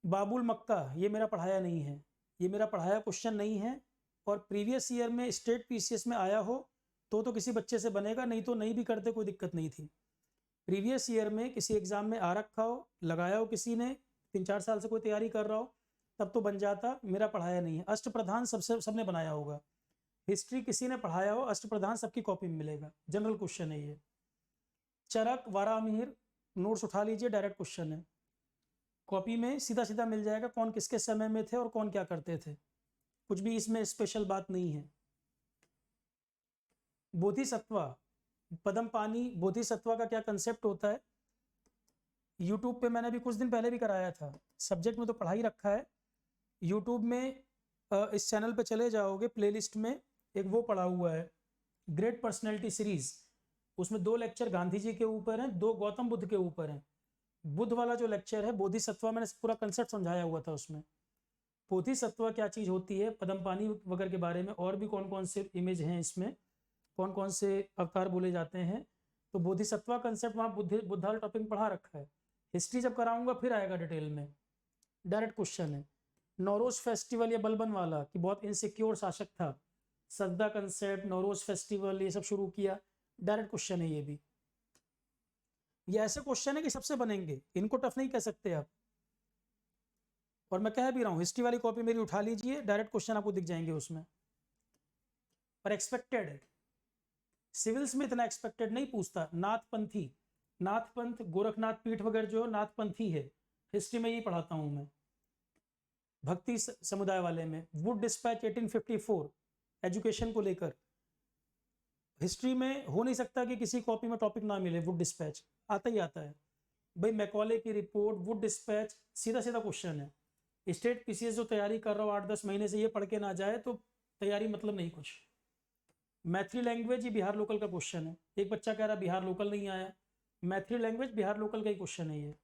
A: बाबुल मक्का, ये मेरा पढ़ाया नहीं है, ये मेरा पढ़ाया क्वेश्चन नहीं है, और प्रीवियस ईयर में स्टेट पीसीएस में आया हो तो किसी बच्चे से बनेगा, नहीं तो नहीं भी करते, कोई दिक्कत नहीं थी। प्रीवियस ईयर में किसी एग्जाम में आ रखा हो, लगाया हो किसी ने, 3-4 साल से कोई तैयारी कर रहा हो, तब तो बन जाता, मेरा पढ़ाया नहीं है। अष्ट प्रधान सबने बनाया होगा, हिस्ट्री किसी ने पढ़ाया हो, अष्ट प्रधान सबकी कॉपी में मिलेगा, जनरल क्वेश्चन है ये। चरक वारामिहिर, नोट्स उठा लीजिए, डायरेक्ट क्वेश्चन है, कॉपी में सीधा सीधा मिल जाएगा, कौन किसके समय में थे और कौन क्या करते थे, कुछ भी इसमें स्पेशल बात नहीं है। बोधिसत्वा, पदमपानी, बोधिसत्वा का क्या कंसेप्ट होता है, यूट्यूब पे मैंने भी कुछ दिन पहले भी कराया था, सब्जेक्ट में तो पढ़ा ही रखा है। यूट्यूब में इस चैनल पे चले जाओगे, प्लेलिस्ट में एक वो पढ़ा हुआ है, ग्रेट पर्सनैलिटी सीरीज, उसमें 2 लेक्चर गांधी जी के ऊपर हैं, 2 गौतम बुद्ध के ऊपर हैं। बुद्ध वाला जो लेक्चर है बोधिसत्वा, मैंने पूरा कंसेप्ट समझाया हुआ था उसमें, बोधिसत्वा क्या चीज़ होती है, पदमपानी वगैरह के बारे में, और भी कौन कौन से इमेज हैं इसमें, कौन कौन से अवतार बोले जाते हैं, तो बोधिसत्वा कंसेप्ट वहाँ बुद्धा टॉपिक पढ़ा रखा है। हिस्ट्री जब कराऊंगा फिर आएगा डिटेल में, डायरेक्ट क्वेश्चन है। नौरोज फेस्टिवल, या बलबन वाला कि बहुत इनसिक्योर शासक था, सद्दा कंसेप्ट, नौरोज फेस्टिवल, ये सब शुरू किया, डायरेक्ट क्वेश्चन है ये भी। ये ऐसे क्वेश्चन है कि सबसे बनेंगे, इनको टफ नहीं कह सकते आप, और मैं कह भी रहा हूँ, हिस्ट्री वाली कॉपी मेरी उठा लीजिए, डायरेक्ट क्वेश्चन आपको दिख जाएंगे उसमें, और एक्सपेक्टेड है। सिविल्स में इतना एक्सपेक्टेड नहीं पूछता। नाथपंथी, नाथपंथ, गोरखनाथ पीठ वगैरह जो नाथपंथी है, हिस्ट्री में यही पढ़ाता हूँ मैं, भक्ति समुदाय वाले में। वुड डिस्पैच 1854, एजुकेशन को लेकर, हिस्ट्री में हो नहीं सकता कि किसी कॉपी में टॉपिक ना मिले, वुड डिस्पैच आता ही आता है। भाई मैकॉले की रिपोर्ट, वुड डिस्पैच, सीधा सीधा क्वेश्चन है। स्टेट पीसीएस जो तैयारी कर रहा हो 8-10 महीने से, ये पढ़ के ना जाए तो तैयारी मतलब नहीं कुछ। मैथिली लैंग्वेज, ये बिहार लोकल का क्वेश्चन है। एक बच्चा कह रहा बिहार लोकल नहीं आया, मैथिली लैंग्वेज बिहार लोकल का ही क्वेश्चन है ये।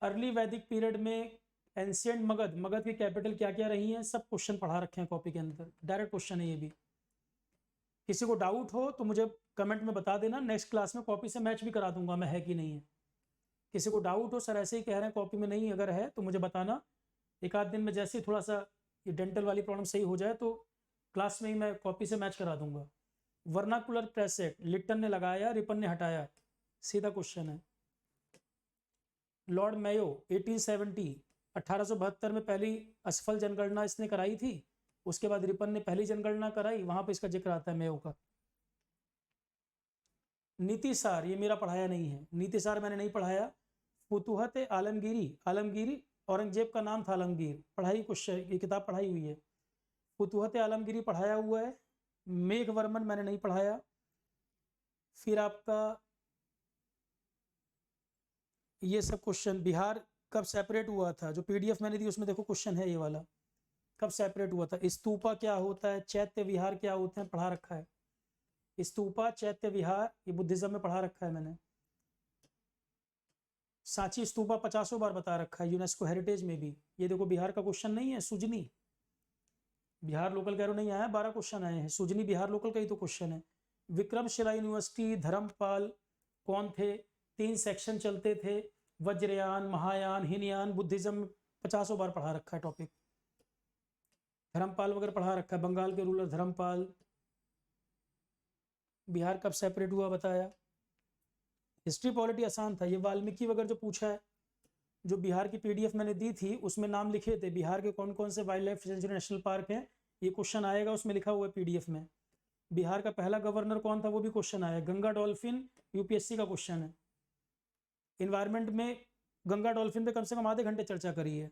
A: अर्ली वैदिक पीरियड में एंशियंट मगध, मगध की कैपिटल क्या क्या रही हैं, सब क्वेश्चन पढ़ा रखे हैं कॉपी के अंदर, डायरेक्ट क्वेश्चन है ये भी। किसी को डाउट हो तो मुझे कमेंट में बता देना, नेक्स्ट क्लास में कॉपी से मैच भी करा दूंगा मैं, है कि नहीं है। किसी को डाउट हो सर ऐसे ही कह रहे हैं कॉपी में नहीं, अगर है तो मुझे बताना। एक आध दिन में जैसे ही थोड़ा सा ये डेंटल वाली प्रॉब्लम सही हो जाए तो क्लास में ही मैं कॉपी से मैच करा दूंगा। वर्नाकुलर प्रेसेट, लिट्टन ने लगाया, रिपन ने हटाया, सीधा क्वेश्चन है। लॉर्ड मेयो 1870, 1872 में पहली असफल जनगणना इसने कराई थी, उसके बाद रिपन ने पहली जनगणना कराई, वहां पे इसका जिक्र आता है मेयो का। नीतिसार, ये मेरा पढ़ाया नहीं है, नीतिसार मैंने नहीं पढ़ाया। फुतुहत आलमगीरी, आलमगीरी औरंगजेब का नाम था आलमगीर, पढ़ाई क्वेश्चन, ये किताब पढ़ाई हुई है। फुतुहत आलमगीरी पढ़ाया हुआ है। मेघवर्मन मैंने नहीं पढ़ाया। फिर आपका ये सब क्वेश्चन, बिहार कब सेपरेट हुआ था, जो पीडीएफ मैंने दी उसमें देखो क्वेश्चन है ये वाला, कब सेपरेट हुआ था। स्तूपा क्या होता है, चैत्य विहार क्या होते हैं, पढ़ा रखा है। स्तूपा, चैत्य विहार, ये बुद्धिज्म में पढ़ा रखा है मैंने। सांची स्तूपा 50 बार बता रखा है यूनेस्को हेरिटेज में भी। ये देखो बिहार का क्वेश्चन नहीं है, सुजनी, बिहार लोकल कह रहे नहीं आया, 12 क्वेश्चन आए हैं, सुजनी बिहार लोकल का ही तो क्वेश्चन है। विक्रमशिला यूनिवर्सिटी, धर्मपाल कौन थे, 3 सेक्शन चलते थे, वज्रयान, महायान, हीनयान, बुद्धिज्म, 50 बार पढ़ा रखा है टॉपिक। धर्मपाल वगैरह पढ़ा रखा है, बंगाल के रूलर धर्मपाल। बिहार कब सेपरेट हुआ बताया। हिस्ट्री पॉलिटी आसान था, ये वाल्मीकि वगैरह जो पूछा है, जो बिहार की पीडीएफ मैंने दी थी उसमें नाम लिखे थे बिहार के कौन कौन से wild life sanctuary national park हैं, ये क्वेश्चन आएगा, उसमें लिखा हुआ है पीडीएफ में। बिहार का पहला गवर्नर कौन था वो भी क्वेश्चन आया, गंगा डॉल्फिन, यूपीएससी का क्वेश्चन है। इन्वायरमेंट में गंगा डॉल्फिन पे कम से कम आधे घंटे चर्चा करी है।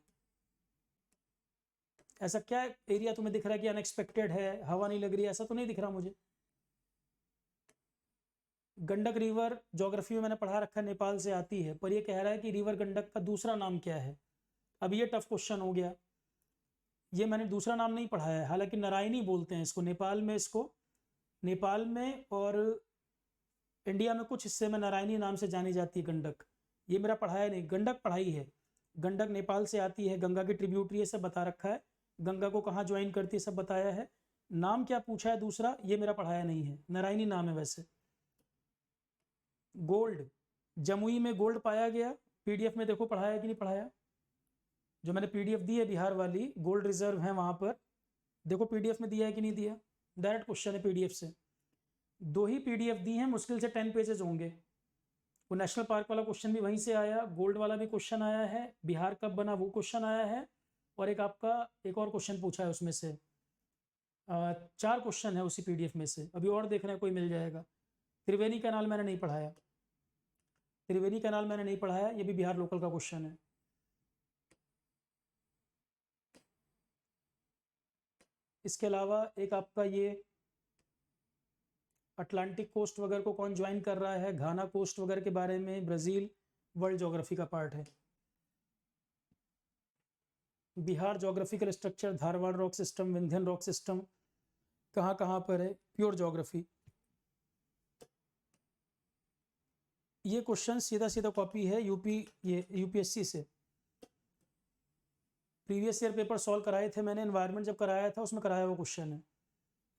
A: ऐसा क्या एरिया तुम्हें दिख रहा है कि अनएक्सपेक्टेड है, हवा नहीं लग रही है, ऐसा तो नहीं दिख रहा मुझे। गंडक रिवर ज्योग्राफी में मैंने पढ़ा रखा है, नेपाल से आती है, पर ये कह रहा है कि रिवर गंडक का दूसरा नाम क्या है। अब ये टफ क्वेश्चन हो गया, ये मैंने दूसरा नाम नहीं पढ़ाया है, हालांकि नारायणी बोलते हैं इसको नेपाल में, इसको नेपाल में और इंडिया में कुछ हिस्से में नारायणी नाम से जानी जाती है गंडक। ये मेरा पढ़ाया नहीं, गंडक पढ़ाई है। गंडक नेपाल से आती है, गंगा की ट्रिब्यूटरी है, सब बता रखा है। गंगा को कहाँ ज्वाइन करती है सब बताया है। नाम क्या पूछा है दूसरा, ये मेरा पढ़ाया नहीं है, नारायणी नाम है वैसे। गोल्ड, जमुई में गोल्ड पाया गया, पीडीएफ में देखो पढ़ाया कि नहीं पढ़ाया। जो मैंने पीडीएफ दी है बिहार वाली, गोल्ड रिजर्व है वहाँ पर, देखो पीडीएफ में दिया है कि नहीं दिया, डायरेक्ट क्वेश्चन है पीडीएफ से। 2 ही पीडीएफ दी हैं, मुश्किल से 10 पेजेस होंगे। वो नेशनल पार्क वाला क्वेश्चन भी वहीं से आया, गोल्ड वाला भी क्वेश्चन आया है, बिहार कब बना वो क्वेश्चन आया है, और एक आपका एक और क्वेश्चन पूछा है उसमें से। 4 क्वेश्चन है उसी पीडीएफ में से, अभी और देखना है कोई मिल जाएगा। त्रिवेणी कैनाल मैंने नहीं पढ़ाया, त्रिवेणी कैनाल मैंने नहीं पढ़ाया, ये भी बिहार लोकल का क्वेश्चन है। इसके अलावा एक आपका ये अटलांटिक कोस्ट वगैरह को कौन ज्वाइन कर रहा है, घाना कोस्ट वगैरह के बारे में, ब्राज़ील, वर्ल्ड ज्योग्राफी का पार्ट है। Bihar geographical structure, Dharwad rock system, Vindhyan rock system कहाँ कहाँ पर है, प्योर ज्योग्राफी। ये क्वेश्चन सीधा सीधा कॉपी है ये यूपीएससी से, प्रीवियस ईयर पेपर सॉल्व कराए थे मैंने, एनवायरनमेंट जब कराया था उसमें कराया हुआ क्वेश्चन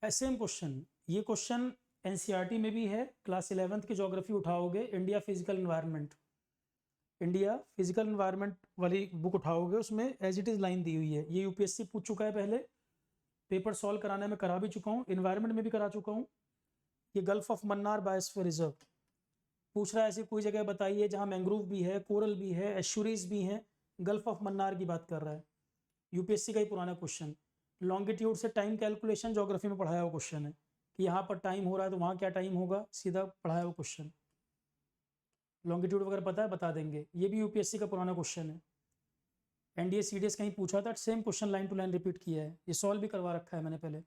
A: है। सेम क्वेश्चन, ये क्वेश्चन एनसीईआरटी में भी है, क्लास 11th की ज्योग्राफी उठाओगे, India physical environment, India physical environment वाली बुक उठाओगे, उसमें एज इट इज़ लाइन दी हुई है। ये यूपीएससी पूछ चुका है पहले, पेपर सॉल्व कराने में करा भी चुका हूँ, इन्वायरमेंट में भी करा चुका हूँ। ये gulf of Mannar biosphere reserve पूछ रहा है, ऐसी कोई जगह बताइए जहाँ मैंग्रोव भी है, कोरल भी है, एश्यूरीज भी हैं, गल्फ ऑफ मन्नार की बात कर रहा है। यूपीएससी का ही पुराना क्वेश्चन। लॉन्गिट्यूड से टाइम कैलकुलेशन ज्योग्राफी में पढ़ाया हुआ क्वेश्चन है, कि यहाँ पर टाइम हो रहा है तो वहाँ क्या टाइम होगा, सीधा पढ़ाया हुआ क्वेश्चन। लॉन्गिट्यूड वगैरह पता है, बता देंगे, ये भी यूपीएससी का पुराना क्वेश्चन है। एनडीए सीडीएस कहीं पूछा था, same question line to line repeat किया है, ये सॉल्व भी करवा रखा है मैंने पहले,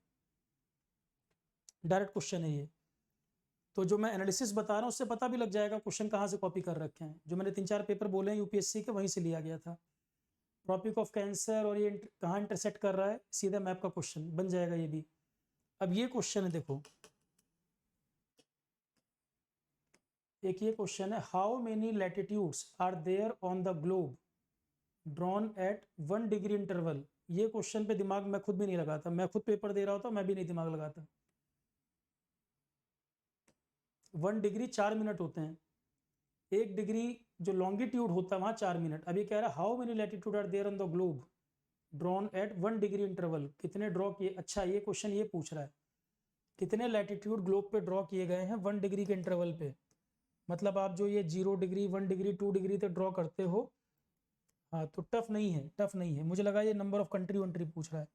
A: डायरेक्ट क्वेश्चन है ये। तो जो मैं एनालिसिस बता रहा हूँ उससे पता भी लग जाएगा क्वेश्चन कहाँ से कॉपी कर रखे हैं। जो मैंने 3-4 पेपर बोले हैं यूपीएससी के, वहीं से लिया गया था। ट्रॉपिक ऑफ कैंसर और ये कहाँ इंटरसेक्ट कर रहा है, सीधा मैप का क्वेश्चन बन जाएगा ये भी। अब ये क्वेश्चन है, देखो एक ये क्वेश्चन है, how many latitudes are there on the globe drawn at 1 degree interval. ये क्वेश्चन पे दिमाग मैं खुद भी नहीं लगाता, मैं खुद पेपर दे रहा होता मैं भी नहीं दिमाग लगाता। 1 डिग्री 4 मिनट होते हैं, 1 डिग्री जो लॉन्गिट्यूड होता है वहाँ 4 मिनट। अब ये कह रहा है how many latitude are there on the globe drawn at 1 degree interval, कितने ड्रॉ किए। अच्छा ये क्वेश्चन ये पूछ रहा है कितने लैटिट्यूड ग्लोब पे ड्रॉ किए गए हैं 1 डिग्री के इंटरवल पे। मतलब आप जो ये 0 डिग्री 1 डिग्री 2 डिग्री तक ड्रॉ करते हो, हाँ तो टफ नहीं है, टफ नहीं है। मुझे लगा ये नंबर ऑफ कंट्री वंट्री पूछ रहा है,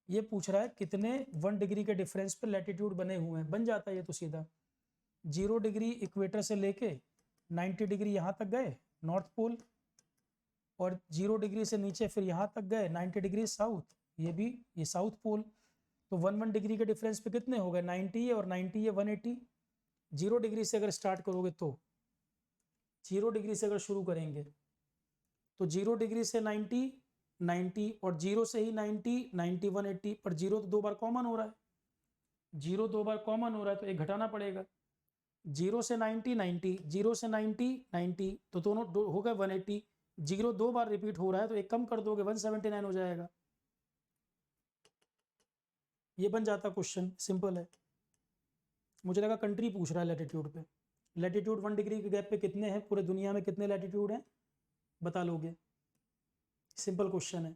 A: ये पूछ रहा है कितने 1 डिग्री के डिफरेंस पे लैटिट्यूड बने हुए हैं। बन जाता है ये तो सीधा, 0 डिग्री इक्वेटर से लेके 90 डिग्री यहाँ तक गए नॉर्थ पोल, और 0 डिग्री से नीचे फिर यहाँ तक गए 90 डिग्री साउथ, ये भी ये साउथ पोल। तो 1 डिग्री के डिफरेंस पे कितने हो गए 90 और 90 है 180। 0 डिग्री से अगर स्टार्ट करोगे तो 0 डिग्री से अगर शुरू करेंगे तो 0 डिग्री से 90 90 और 0 से ही 90 90 180, पर 0 तो 2 बार कॉमन हो रहा है, 0 2 बार कॉमन हो रहा है तो एक घटाना पड़ेगा। 0 से 90 90, 0 से 90 90, तो दोनों हो गए 180। 0 2 बार रिपीट हो रहा है तो एक कम कर दोगे 179 हो जाएगा। ये बन जाता क्वेश्चन, सिंपल है। मुझे लगा कंट्री पूछ रहा है लैटिट्यूड पे। लैटिट्यूड 1 डिग्री के गैप पे कितने हैं पूरे दुनिया में, कितने लैटिट्यूड हैं बता लोगे, सिंपल क्वेश्चन है।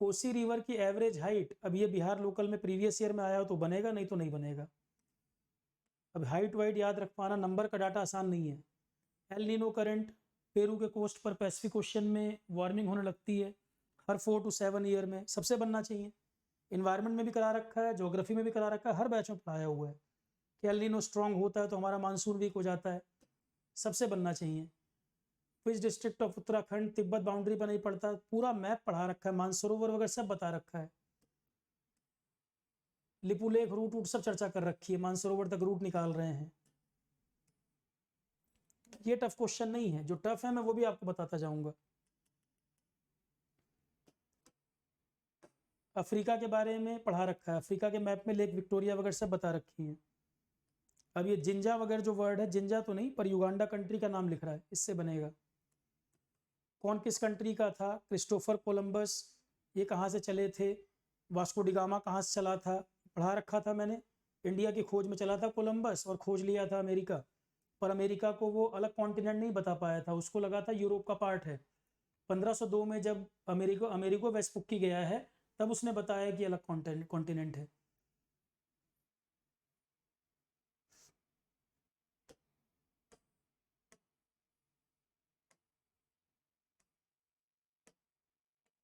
A: कोसी रिवर की एवरेज हाइट, अब ये बिहार लोकल में प्रीवियस ईयर में आया हो तो बनेगा, नहीं तो नहीं बनेगा। अब हाइट वाइट याद रख पाना, नंबर का डाटा आसान नहीं है। एल नीनो करंट, पेरू के कोस्ट पर पैसिफिक ओशन में वार्मिंग होने लगती है हर 4 to 7 ईयर में, सबसे बनना चाहिए। इन्वायरमेंट में भी करा रखा है, ज्योग्राफी में भी करा रखा है, हर बैच में पढ़ाया हुआ है कि एल नीनो स्ट्रांग होता है तो हमारा मानसून वीक हो जाता है, सबसे बनना चाहिए। Which district of Uttarakhand Tibet boundary पर नहीं पड़ता, पूरा मैप पढ़ा रखा है, मानसरोवर वगैरह सब बता रखा है। लिपुलेख रूट सब चर्चा कर रखी है, मानसरोवर तक रूट निकाल रहे हैं। ये टफ क्वेश्चन नहीं है, जो टफ है मैं वो भी आपको बताता जाऊंगा। अफ्रीका के बारे में पढ़ा रखा है, अफ्रीका के मैप में लेक विक्टोरिया वगैरह सब बता रखी है। अब ये जिंजा वगैरह जो वर्ड है, जिंजा तो नहीं पर युगांडा कंट्री का नाम लिख रहा है, इससे बनेगा। कौन किस कंट्री का था, क्रिस्टोफर कोलंबस, ये कहाँ से चले थे, वास्को डिगामा कहाँ से चला था, पढ़ा रखा था मैंने। इंडिया की खोज में चला था कोलंबस और खोज लिया था अमेरिका, पर अमेरिका को वो अलग कॉन्टिनेंट नहीं बता पाया था, उसको लगा था यूरोप का पार्ट है। 1502 में जब अमेरिको वेस्पुक्की गया है तब उसने बताया कि अलग कॉन्टिनेंट है।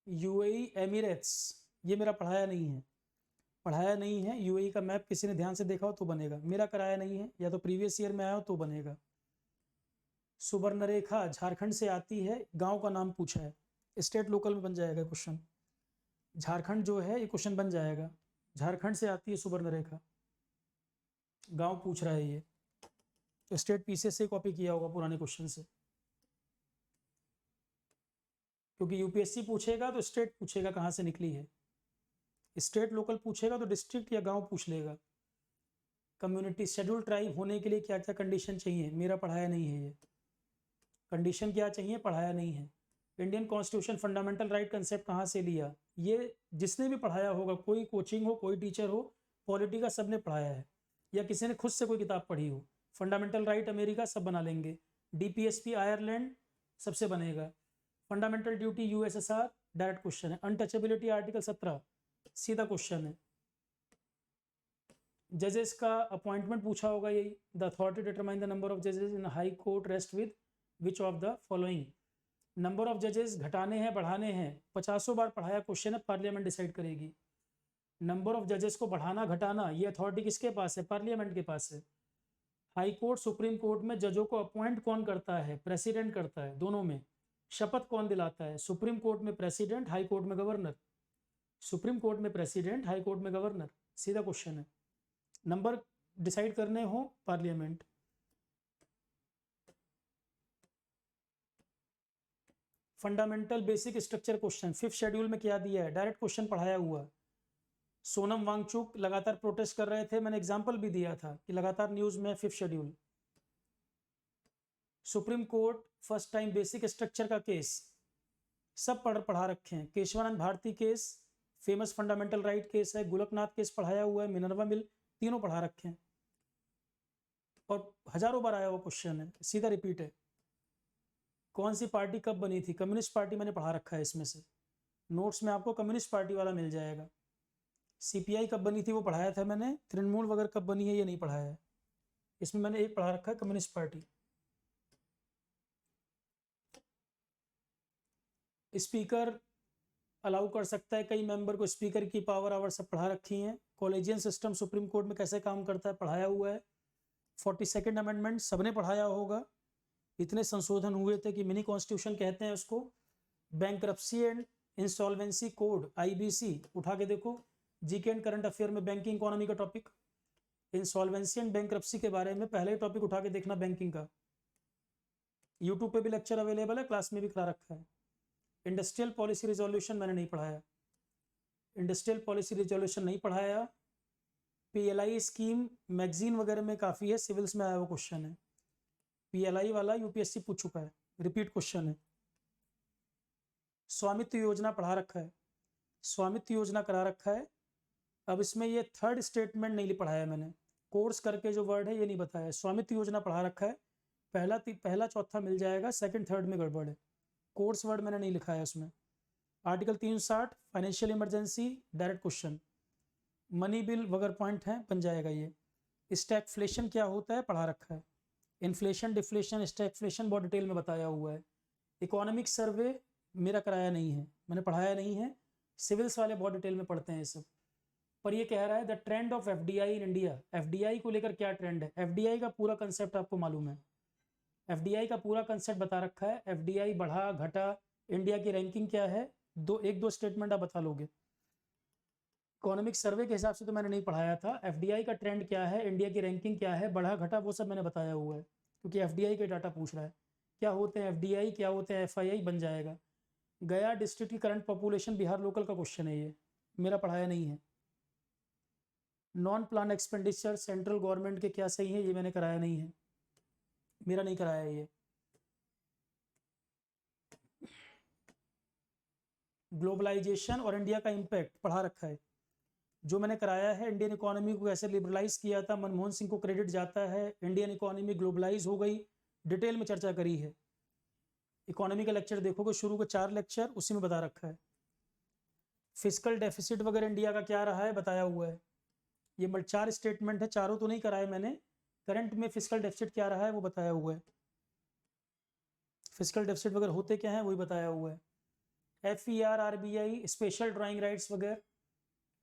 A: यूएई एमिरेट्स, ये मेरा पढ़ाया नहीं है, पढ़ाया नहीं है। यूएई का मैप किसी ने ध्यान से देखा हो तो बनेगा, मेरा कराया नहीं है, या तो प्रीवियस ईयर में आया हो तो बनेगा। सुवर्णरेखा झारखंड से आती है, गांव का नाम पूछा है, स्टेट लोकल में बन जाएगा क्वेश्चन। झारखंड जो है ये क्वेश्चन बन जाएगा, झारखंड से आती है सुवर्णरेखा, गांव पूछ रहा है ये, तो स्टेट पीसीएस से कॉपी किया होगा पुराने क्वेश्चन से, क्योंकि यूपीएससी पूछेगा तो स्टेट पूछेगा कहाँ से निकली है, स्टेट लोकल पूछेगा तो डिस्ट्रिक्ट या गांव पूछ लेगा। कम्युनिटी शेड्यूल ट्राइब होने के लिए क्या क्या कंडीशन चाहिए, मेरा पढ़ाया नहीं है ये, कंडीशन क्या चाहिए पढ़ाया नहीं है। Indian constitution fundamental right concept कहाँ से लिया, ये जिसने भी पढ़ाया होगा, कोई कोचिंग हो कोई टीचर हो, पॉलिटी का सब ने पढ़ाया है, या किसी ने खुद से कोई किताब पढ़ी हो। फंडामेंटल राइट अमेरिका सब बना लेंगे, डीपीएसपी आयरलैंड सबसे बनेगा। Fundamental duty USSR direct question है। अनटचेबिलिटी आर्टिकल 17 सीधा क्वेश्चन है। जजेस का अपॉइंटमेंट पूछा होगा यही, the authority determine the number of जजेस in high court rest with which of the following. Number of जजेस घटाने हैं बढ़ाने हैं, 50 बार पढ़ाया क्वेश्चन है, पार्लियामेंट डिसाइड करेगी। नंबर ऑफ जजेस को बढ़ाना घटाना ये अथॉरिटी किसके पास है, पार्लियामेंट के पास है। हाई कोर्ट सुप्रीम कोर्ट में जजों को अपॉइंट कौन करता है, प्रेसिडेंट करता है, दोनों में। शपथ कौन दिलाता है, सुप्रीम कोर्ट में प्रेसिडेंट, हाई कोर्ट में गवर्नर। सुप्रीम कोर्ट में प्रेसिडेंट, हाई कोर्ट में गवर्नर, सीधा क्वेश्चन है। नंबर डिसाइड करने हो parliament. Fundamental basic structure question 5th schedule में क्या दिया है, डायरेक्ट क्वेश्चन पढ़ाया हुआ। सोनम वांगचुक लगातार प्रोटेस्ट कर रहे थे, मैंने एग्जांपल भी दिया था कि लगातार न्यूज में 5th schedule. Supreme court first time basic structure का केस सब पढ़ा रखे हैं। Keshavananda Bharati case famous fundamental right case है, गोलकनाथ केस पढ़ाया हुआ है, मिनर्वा मिल तीनों पढ़ा रखे हैं और हजारों बार आया हुआ क्वेश्चन है, सीधा रिपीट है। कौन सी पार्टी कब बनी थी, कम्युनिस्ट पार्टी मैंने पढ़ा रखा है इसमें से, नोट्स में आपको कम्युनिस्ट पार्टी वाला मिल जाएगा। सीपीआई कब बनी थी वो पढ़ाया था मैंने, तृणमूल वगैरह कब बनी है ये नहीं पढ़ाया है, इसमें मैंने एक पढ़ा रखा है कम्युनिस्ट पार्टी। स्पीकर अलाउ कर सकता है कई मेंबर को, स्पीकर की पावर आवर सब पढ़ा रखी हैं। कॉलेजियन सिस्टम सुप्रीम कोर्ट में कैसे काम करता है पढ़ाया हुआ है। 42nd अमेंडमेंट सबने पढ़ाया होगा, इतने संशोधन हुए थे कि मिनी कॉन्स्टिट्यूशन कहते हैं उसको। Bankruptcy and insolvency code IBC उठा के देखो, जीके एंड करंट अफेयर में बैंकिंग इकोनॉमी का टॉपिक, इंसॉल्वेंसी एंड बैंक्रप्सी के बारे में पहले टॉपिक उठा के देखना बैंकिंग का। यूट्यूब पे भी लेक्चर अवेलेबल है, क्लास में भी करा रखा है। इंडस्ट्रियल पॉलिसी रिजोल्यूशन मैंने नहीं पढ़ाया, इंडस्ट्रियल पॉलिसी रिजोल्यूशन नहीं पढ़ाया। पीएलआई स्कीम मैगजीन वगैरह में काफ़ी है, सिविल्स में आया हुआ क्वेश्चन है। पीएलआई वाला यूपीएससी पूछ चुका है, रिपीट क्वेश्चन है। स्वामित्व योजना पढ़ा रखा है, स्वामित्व योजना करा रखा है। अब इसमें ये थर्ड स्टेटमेंट नहीं पढ़ाया मैंने, कोर्स करके जो वर्ड है ये नहीं बताया। स्वामित्व योजना पढ़ा रखा है, पहला चौथा मिल जाएगा, सेकंड थर्ड में गड़बड़ है, कोर्स वर्ड मैंने नहीं लिखा है उसमें। Article 360 financial emergency direct question, money bill वगैरह पॉइंट है, बन जाएगा ये। स्टैगफ्लेशन क्या होता है पढ़ा रखा है, इन्फ्लेशन डिफ्लेशन स्टैगफ्लेशन बहुत डिटेल में बताया हुआ है। इकोनॉमिक सर्वे मेरा कराया नहीं है, मैंने पढ़ाया नहीं है, सिविल्स वाले बहुत डिटेल में पढ़ते हैं ये सब। पर ये कह रहा है the trend of FDI in India, FDI को लेकर क्या ट्रेंड है, एफडीआई का पूरा कंसेप्ट आपको मालूम है, एफडीआई का पूरा कंसेप्ट बता रखा है। एफडीआई बढ़ा घटा, इंडिया की रैंकिंग क्या है, एक दो स्टेटमेंट आप बता लोगे। इकोनॉमिक सर्वे के हिसाब से तो मैंने नहीं पढ़ाया था। एफडीआई का ट्रेंड क्या है, इंडिया की रैंकिंग क्या है, बढ़ा घटा, वो सब मैंने बताया हुआ है, क्योंकि एफडीआई के डाटा पूछ रहा है। क्या होते हैं एफडीआई, क्या होते हैं एफआईआई, बन जाएगा। गया डिस्ट्रिक्ट की करंट पॉपुलेशन बिहार लोकल का क्वेश्चन है, ये मेरा पढ़ाया नहीं है। Non plan expenditure central government के क्या सही है, ये मैंने कराया नहीं है, मेरा नहीं कराया है ये। ग्लोबलाइजेशन और इंडिया का इम्पैक्ट पढ़ा रखा है, जो मैंने कराया है। इंडियन इकोनॉमी को कैसे लिबरलाइज किया था, मनमोहन सिंह को क्रेडिट जाता है, इंडियन इकोनॉमी ग्लोबलाइज हो गई, डिटेल में चर्चा करी है। इकोनॉमी का लेक्चर देखोगे, शुरू के 4 लेक्चर उसी में बता रखा है। फिजिकल डेफिसिट वगैरह इंडिया का क्या रहा है बताया हुआ है। ये 4 स्टेटमेंट है, चारों तो नहीं कराए मैंने। करंट में फिजिकल डेफिसिट क्या रहा है वो बताया हुआ है, फिजिकल डेफिसिट वगैरह होते क्या है वही बताया हुआ है। FER RBI special drawing rights वगैरह,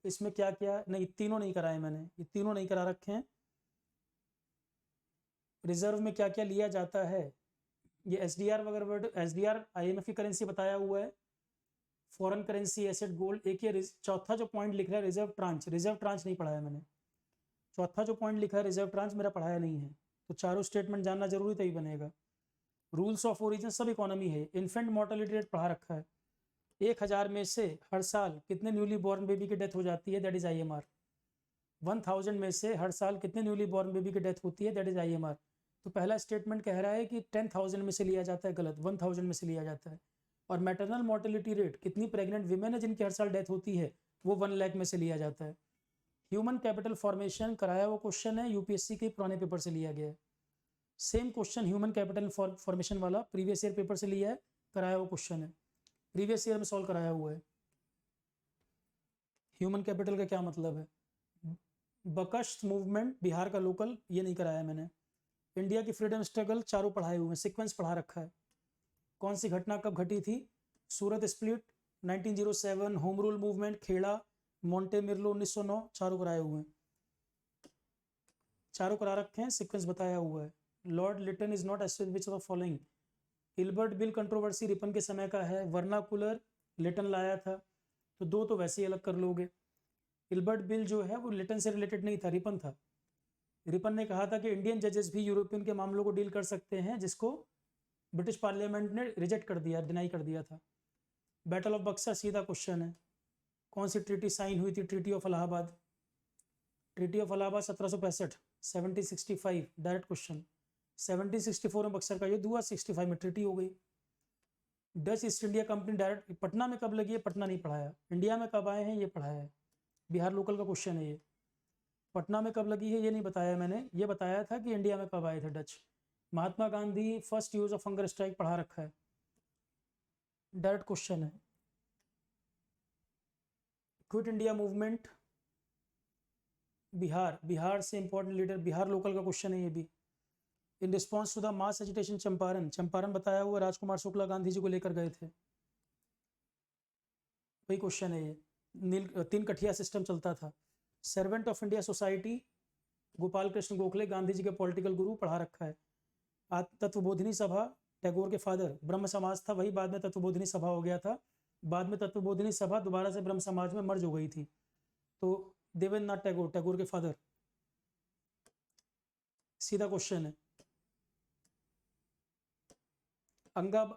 A: इसमें क्या क्या नहीं, तीनों नहीं कराए मैंने, ये तीनों नहीं करा रखे हैं। रिजर्व में क्या क्या लिया जाता है, ये SDR वगैरह, SDR IMF की करेंसी बताया हुआ है। फॉरेन करेंसी एसेट गोल्ड, एक ये चौथा जो पॉइंट लिख रहा है रिजर्व ट्रांच, रिजर्व ट्रांच नहीं पढ़ाया मैंने। चौथा जो पॉइंट लिखा है रिजर्व ट्रांच मेरा पढ़ाया नहीं है, तो चारों स्टेटमेंट जानना जरूरी तभी बनेगा। रूल्स ऑफ ओरिजिन सब इकोनॉमी है। इन्फेंट मोर्टेलिटी रेट पढ़ा रखा है, 1000 में से हर साल कितने न्यूली बॉर्न बेबी की डेथ हो जाती है, दैट इज IMR। 1000 में से हर साल कितने न्यूली बॉर्न बेबी की डेथ होती है, दैट इज IMR। तो पहला स्टेटमेंट कह रहा है कि 10,000 में से लिया जाता है, गलत, 1000 में से लिया जाता है। और मैटरनल मोर्टेलिटी रेट, कितनी प्रेग्नेंट वीमेन है जिनकी हर साल डेथ होती है, वो 1 लाख में से लिया जाता है। ह्यूमन कैपिटल फॉर्मेशन कराया वो क्वेश्चन है, यूपीएससी के पुराने पेपर से लिया गया है। Same question human capital formation वाला प्रीवियस ईयर पेपर से लिया है, कराया वो क्वेश्चन है, प्रीवियस ईयर में सॉल्व कराया हुआ है। ह्यूमन कैपिटल का क्या मतलब है, बकश्त मूवमेंट बिहार का लोकल, ये नहीं कराया मैंने। इंडिया की फ्रीडम स्ट्रगल चारों पढ़ाए हुए हैं, सीक्वेंस पढ़ा रखा है। कौन सी घटना कब घटी थी, Surat split 1907, home rule movement, Kheda, Minto Morley 1909, चारों कराए हुए हैं, चारों करा रखे हैं, सीक्वेंस बताया हुआ है। Lord Lytton is not associated with the following, Ilbert bill controversy Ripon के समय का है, वर्नाकुलर लिटन लाया था, तो 2 तो वैसे ही अलग कर लोगे। इल्बर्ट बिल जो है वो लिटन से रिलेटेड नहीं था, रिपन था। रिपन ने कहा था कि इंडियन जजेस भी यूरोपियन के मामलों को डील कर सकते हैं, जिसको ब्रिटिश पार्लियामेंट ने रिजेक्ट कर दिया, डिनाई कर दिया था। बैटल ऑफ बक्सर सीधा क्वेश्चन है। कौन सी ट्रीटी साइन हुई थी? Treaty of Allahabad. Treaty of Allahabad 1765, 1765 direct question. 1764 में बक्सर का युद्ध हुआ, 65 में ट्रीटी हो गई। Dutch east India company direct Patna में कब लगी है? पटना नहीं पढ़ाया। इंडिया में कब आए हैं? ये पढ़ाया है। बिहार लोकल का क्वेश्चन है ये। पटना में कब लगी है ये नहीं बताया मैंने, ये बताया था कि इंडिया में कब आए थे Dutch. Mahatma Gandhi first use of hunger strike पढ़ा रखा है, डायरेक्ट क्वेश्चन है। Quit India movement Bihar, Bihar से इंपॉर्टेंट लीडर, बिहार लोकल का क्वेश्चन है ये भी। In response to the mass agitation Champaran, Champaran बताया हुआ राजकुमार शुक्ला गांधी जी को लेकर गए थे, वही क्वेश्चन है ये। तीन कठिया सिस्टम चलता था। Servant of India society Gopal Krishna Gokhale Gandhi ji के पॉलिटिकल गुरु पढ़ा रखा है। तत्वबोधिनी सभा टैगोर के फादर, ब्रह्म समाज था वही बाद में तत्वबोधिनी सभा हो गया था। बाद में तत्वबोधिनी सभा दोबारा से ब्रह्म समाज में मर्ज हो गई थी। तो देवेंद्र नाथ टैगोर, टैगोर के फादर, सीधा क्वेश्चन है।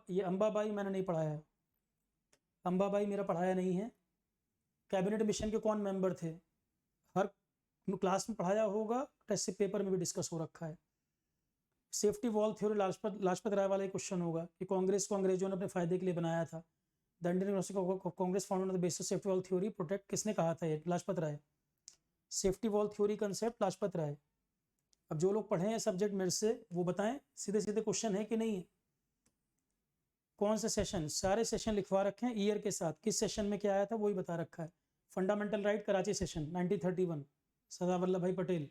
A: ये अंबाबाई मैंने नहीं पढ़ाया है, अंबाबाई मेरा पढ़ाया नहीं है। कैबिनेट मिशन के कौन मेंबर थे? हर क्लास में पढ़ाया होगा, टेस्ट पेपर में भी डिस्कस हो रखा है। Safety valve theory Lajpat Rai वाला क्वेश्चन होगा कि कांग्रेस को अंग्रेजों ने अपने फायदे के लिए बनाया था। The Indian Congress founded on the basis safety valve theory protect, किसने कहा था ये? Lajpat Rai. Safety valve theory concept Lajpat Rai. अब जो लोग पढ़े हैं सब्जेक्ट मेरे से वो बताएं सीधे सीधे क्वेश्चन है कि नहीं है। कौन से सेशन? सारे सेशन लिखवा रखे हैं ईयर के साथ, किस सेशन में क्या आया था वही बता रखा है। Fundamental right Karachi session 1931, Sardar Vallabh भाई पटेल।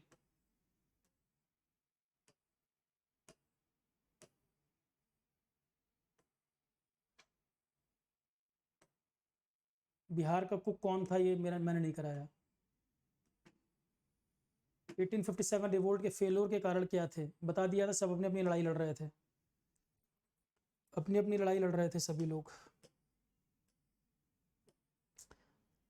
A: बिहार का कुक कौन था? ये मैंने नहीं कराया। 1857 रिवोल्ट के फेलोर के कारण क्या थे? बता दिया था, सब अपनी अपनी लड़ाई लड़ रहे थे, अपनी अपनी लड़ाई लड़ रहे थे सभी लोग।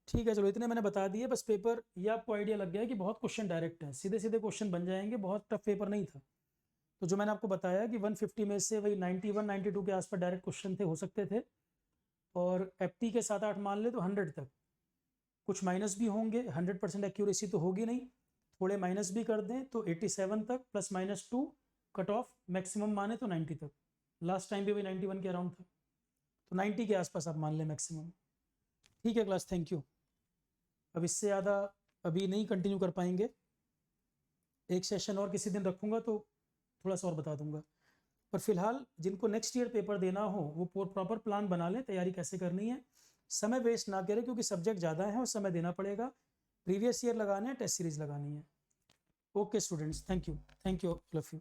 A: ठीक है चलो इतने मैंने बता दिए, बस पेपर ये आपको आइडिया लग गया है कि बहुत क्वेश्चन डायरेक्ट हैं, सीधे सीधे क्वेश्चन बन जाएंगे, बहुत टफ पेपर नहीं था। तो जो मैंने आपको बताया कि 150 में से वही 91 92 के आसपास डायरेक्ट क्वेश्चन थे, हो सकते थे। और एप्टी के 7-8 मान ले तो 100 तक, कुछ माइनस भी होंगे, 100% एक्यूरेसी तो होगी नहीं, थोड़े माइनस भी कर दें तो 87 तक +-2 कट ऑफ, मैक्सिमम माने तो 90 तक। लास्ट टाइम भी वही 91 के अराउंड था, तो 90 के आसपास आप मान लें मैक्सिमम। ठीक है क्लास, थैंक यू। अब इससे ज़्यादा अभी नहीं कंटिन्यू कर पाएंगे, एक सेशन और किसी दिन रखूँगा तो थोड़ा सा और बता दूंगा। पर फिलहाल जिनको नेक्स्ट ईयर पेपर देना हो वो प्रॉपर प्लान बना लें, तैयारी कैसे करनी है, समय वेस्ट ना करें क्योंकि सब्जेक्ट ज़्यादा है और समय देना पड़ेगा। प्रीवियस ईयर लगाने हैं, टेस्ट सीरीज लगानी है। Okay students, thank you all of you.